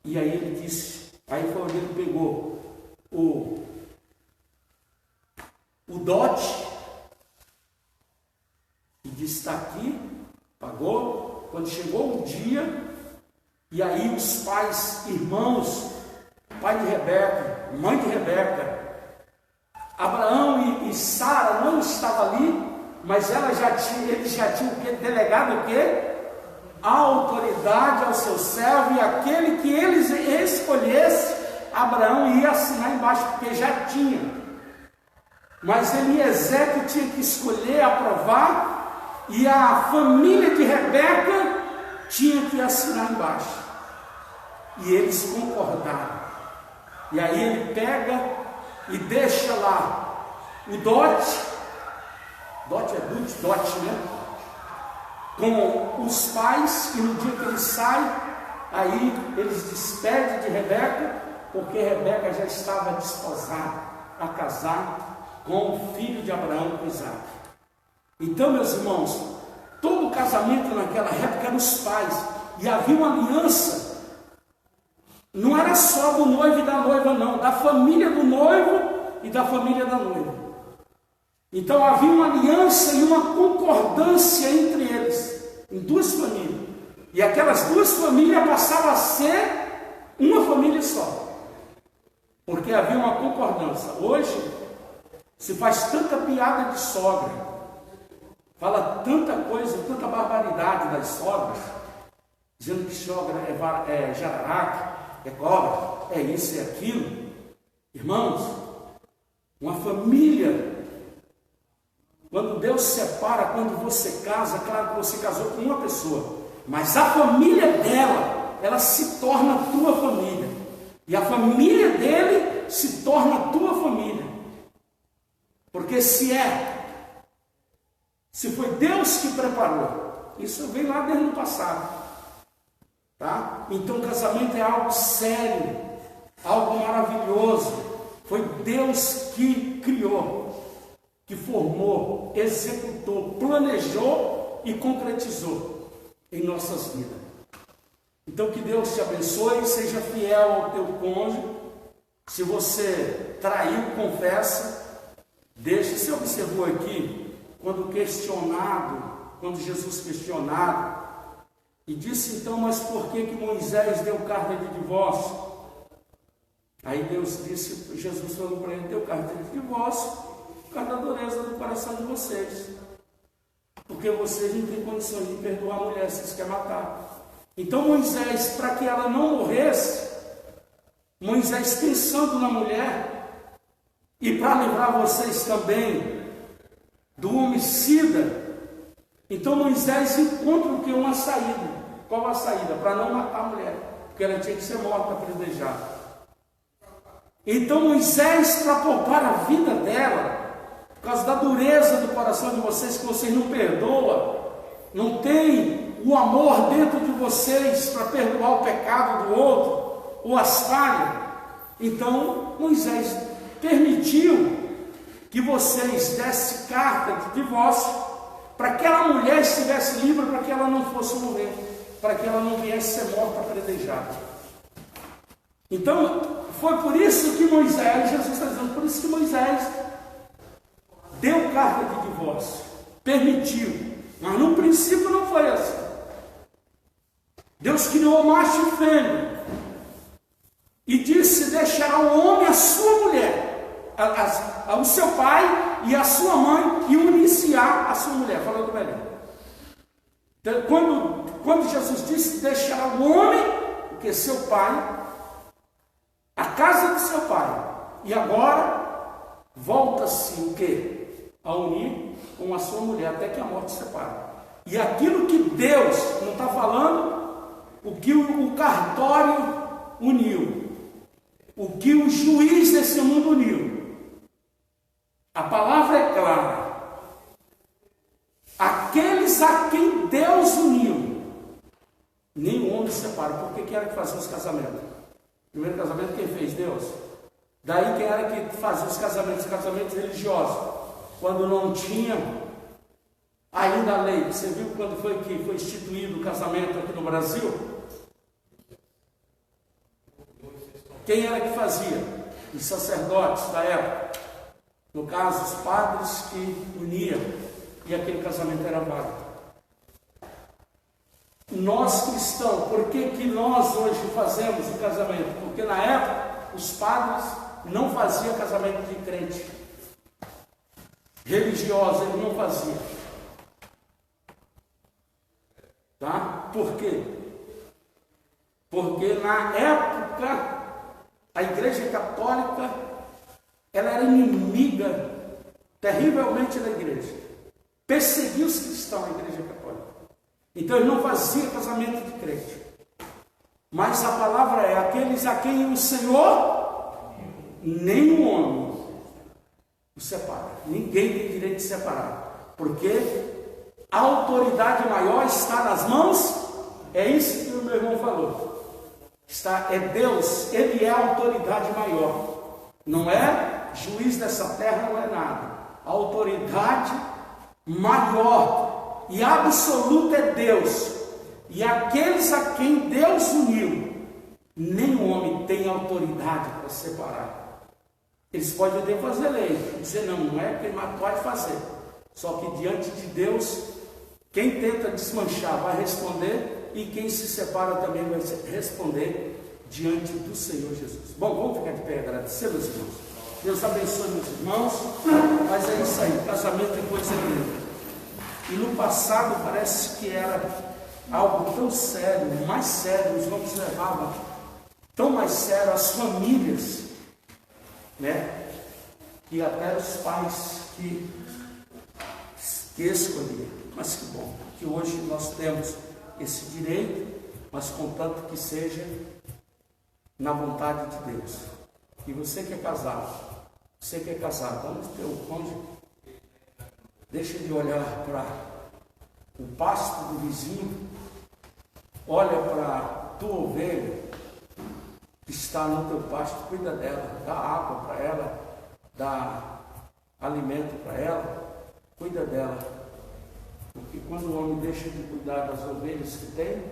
E aí ele disse, aí foi onde ele pegou o dote e disse: está aqui, pagou. Quando chegou o dia, e aí os pais, irmãos, pai de Rebeca, mãe de Rebeca, Abraão e Sara não estavam ali, mas eles já tinham delegado o quê? A autoridade ao seu servo, e aquele que eles escolhessem, Abraão ia assinar embaixo, porque já tinha. Mas Eliezer que tinha que escolher, aprovar, e a família de Rebeca tinha que assinar embaixo. E eles concordaram. E aí ele pega e deixa lá o dote é dote, né? Com os pais, e no dia que ele sai, aí eles despedem de Rebeca, porque Rebeca já estava desposada a casar com o filho de Abraão, com Isaac. Então, meus irmãos, todo casamento naquela época eram os pais, e havia uma aliança, não era só do noivo e da noiva, não, da família do noivo e da família da noiva. Então havia uma aliança e uma concordância entre eles, em duas famílias, e aquelas duas famílias passavam a ser uma família só, porque havia uma concordância. Hoje se faz tanta piada de sogra, fala tanta coisa, tanta barbaridade das sogras, dizendo que sogra é jararaca, é cobra, é isso, é aquilo. Irmãos, uma família, quando Deus separa, quando você casa, claro que você casou com uma pessoa, mas a família dela, ela se torna a tua família, e a família dele se torna a tua família. Porque se foi Deus que preparou, isso vem lá desde o passado, tá? Então o casamento é algo sério, algo maravilhoso. Foi Deus que criou, que formou, executou, planejou e concretizou em nossas vidas. Então que Deus te abençoe, seja fiel ao teu cônjuge. Se você traiu, confessa. Deixa. Você observou aqui, quando Jesus questionado, e disse então, mas por que Moisés deu carta de divórcio? Aí Jesus falou para ele, deu carta de divórcio por causa da dureza do coração de vocês. Porque vocês não têm condições de perdoar a mulher, vocês querem matar. Então Moisés, para que ela não morresse, Moisés pensando na mulher, e para livrar vocês também do homicida, então Moisés encontra o que? Uma saída. Qual a saída? Para não matar a mulher, porque ela tinha que ser morta, apedrejada. Então Moisés, para poupar a vida dela, por causa da dureza do coração de vocês, que vocês não perdoam, não tem o amor dentro de vocês para perdoar o pecado do outro, ou as falhas, então Moisés permitiu que vocês dessem carta de divórcio, para que aquela mulher estivesse livre, para que ela não fosse morrer, para que ela não viesse ser morta, apedrejada. Então, foi por isso que Moisés, Jesus está dizendo, por isso que Moisés deu carta de divórcio, permitiu, mas no princípio não foi assim. Deus criou macho e fêmea, e disse, deixará o homem a sua mulher, o seu pai e a sua mãe, e uniciar a sua mulher, falando melhor. Então, quando Jesus disse, deixará o homem, porque seu pai, a casa de seu pai, e agora volta-se o quê? A unir com a sua mulher, até que a morte separe. E aquilo que Deus, não está falando, o que o cartório uniu, o que o juiz desse mundo uniu. A palavra é clara. Aqueles a quem Deus uniu, nenhum homem separa. Porque quem era que fazia os casamentos? Primeiro casamento quem fez? Deus. Daí quem era que fazia os casamentos religiosos? Quando não tinha ainda a lei. Você viu quando foi que foi instituído o casamento aqui no Brasil? Quem era que fazia? Os sacerdotes da época. No caso, os padres que uniam, e aquele casamento era válido. Nós cristãos, por que nós hoje fazemos o casamento? Porque na época, os padres não faziam casamento de crente. Religioso, ele não fazia. Tá? Por quê? Porque na época, a Igreja Católica, ela era inimiga terrivelmente da igreja. Perseguia os cristãos, a Igreja Católica. Então ele não fazia casamento de crente. Mas a palavra é, aqueles a quem o Senhor, nenhum homem o separa. Ninguém tem direito de separar. Porque a autoridade maior está nas mãos, é isso que o meu irmão falou. É Deus, Ele é a autoridade maior. Não é juiz dessa terra, não é nada. A autoridade maior e absoluta é Deus. E aqueles a quem Deus uniu, nenhum homem tem autoridade para separar. Eles podem até fazer lei, dizer não é quem mais pode fazer. Só que diante de Deus, quem tenta desmanchar vai responder, e quem se separa também vai responder diante do Senhor Jesus. Bom, vamos ficar de pé e agradecer, meus irmãos. Deus abençoe meus irmãos. Mas é isso aí, casamento é coisa linda. E no passado parece que era algo tão sério, mais sério, os homens levavam tão mais sério as famílias, né? Que até os pais que escolhiam. Mas que bom, que hoje nós temos esse direito, mas contanto que seja na vontade de Deus. E você que é casado, onde teu cônjuge, deixa de olhar para o pasto do vizinho, olha para a tua ovelha que está no teu pasto, cuida dela, dá água para ela, dá alimento para ela, cuida dela. Porque quando o homem deixa de cuidar das ovelhas que tem,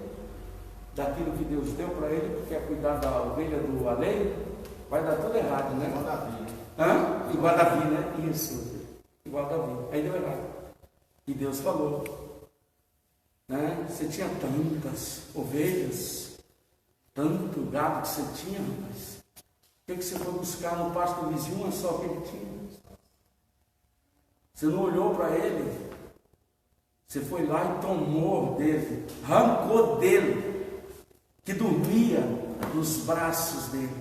daquilo que Deus deu para ele, porque é cuidar da ovelha do alheio, vai dar tudo errado, né? Igual Davi. Hã? Igual a Davi, né? Isso, igual a Davi. Aí deu errado. E Deus falou, né? Você tinha tantas ovelhas, tanto gado que você tinha, mas o que você foi buscar no pasto do vizinho? Uma só que ele tinha. Você não olhou para ele, você foi lá e tomou dele, arrancou dele, que dormia nos braços dele,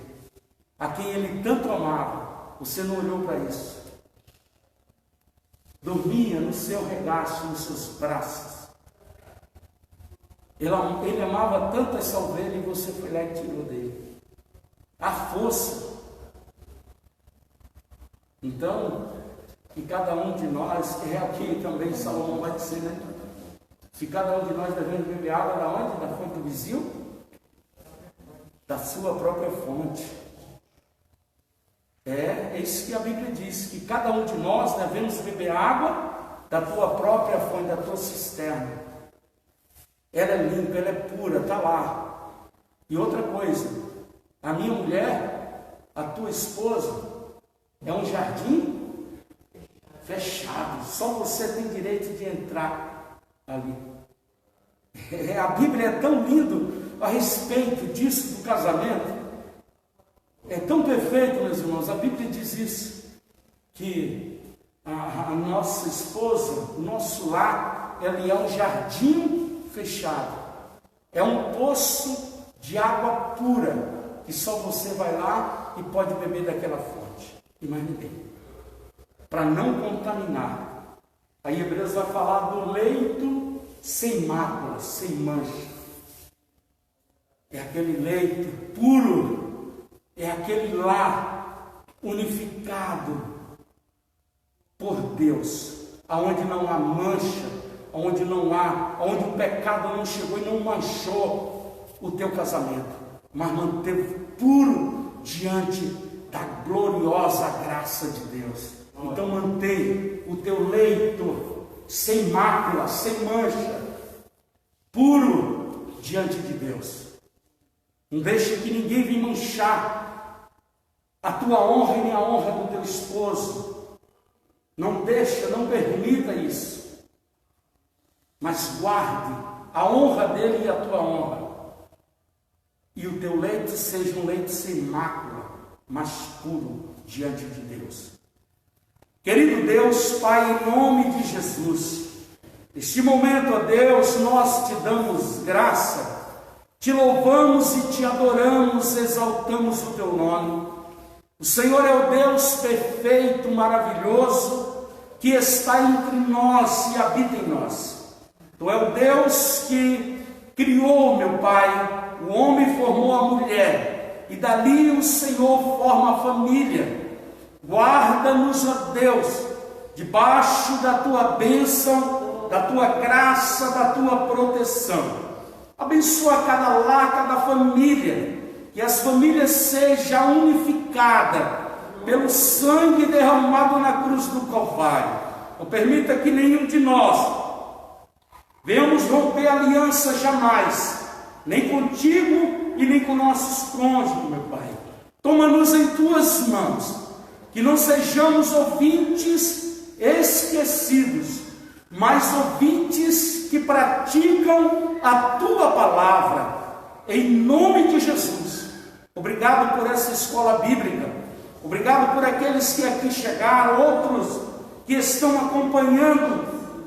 a quem ele tanto amava. Você não olhou para isso. Dormia no seu regaço, nos seus braços. Ele amava tanto essa ovelha e você foi lá e tirou dele. A força. Então, que cada um de nós, é aqui também Salomão vai dizer, né? Se cada um de nós devemos beber água da onde? Da fonte do vizinho? Da sua própria fonte. É isso que a Bíblia diz, que cada um de nós devemos beber água da tua própria fonte, da tua cisterna. Ela é limpa, ela é pura, está lá. E outra coisa, a minha mulher, a tua esposa, é um jardim fechado, só você tem direito de entrar ali. A Bíblia é tão lindo a respeito disso do casamento. É tão perfeito, meus irmãos, a Bíblia diz isso, que a nossa esposa, o nosso lar, ele é um jardim fechado, é um poço de água pura, que só você vai lá e pode beber daquela fonte, e mais ninguém, para não contaminar. Aí Hebreus vai falar do leito sem mácula, sem mancha, é aquele leito puro, é aquele lar unificado por Deus, aonde não há mancha, aonde o pecado não chegou e não manchou o teu casamento, mas manteve puro diante da gloriosa graça de Deus. Então mantenha o teu leito sem mácula, sem mancha, puro diante de Deus. Não deixe que ninguém venha manchar a tua honra e nem a honra do teu esposo. Não deixa, não permita isso. Mas guarde a honra dele e a tua honra. E o teu leito seja um leito sem mácula, mas puro diante de Deus. Querido Deus, Pai, em nome de Jesus, neste momento, ó Deus, nós te damos graça, te louvamos e te adoramos, exaltamos o teu nome. O Senhor é o Deus perfeito, maravilhoso, que está entre nós e habita em nós. Tu é o Deus que criou, meu Pai, o homem formou a mulher, e dali o Senhor forma a família. Guarda-nos, ó Deus, debaixo da tua bênção, da tua graça, da tua proteção. Abençoa cada lar, cada família, que as famílias sejam unificadas pelo sangue derramado na cruz do Calvário. Não permita que nenhum de nós venhamos romper aliança jamais, nem contigo e nem com nossos cônjuges, meu Pai. Toma-nos em tuas mãos, que não sejamos ouvintes esquecidos, mas ouvintes que praticam a tua palavra, em nome de Jesus. Obrigado por essa escola bíblica, obrigado por aqueles que aqui chegaram, outros que estão acompanhando,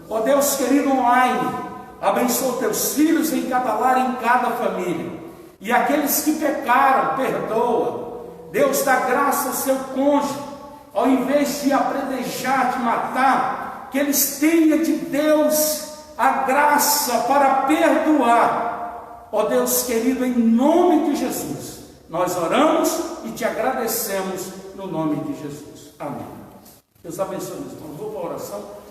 ó Deus querido, online. Abençoa teus filhos em cada lar, em cada família, e aqueles que pecaram, perdoa. Deus dá graça ao seu cônjuge, ao invés de apredejar, de matar, que eles tenham de Deus a graça para perdoar. Ó Deus querido, em nome de Jesus, nós oramos e te agradecemos no nome de Jesus. Amém. Deus abençoe. Vamos para a oração.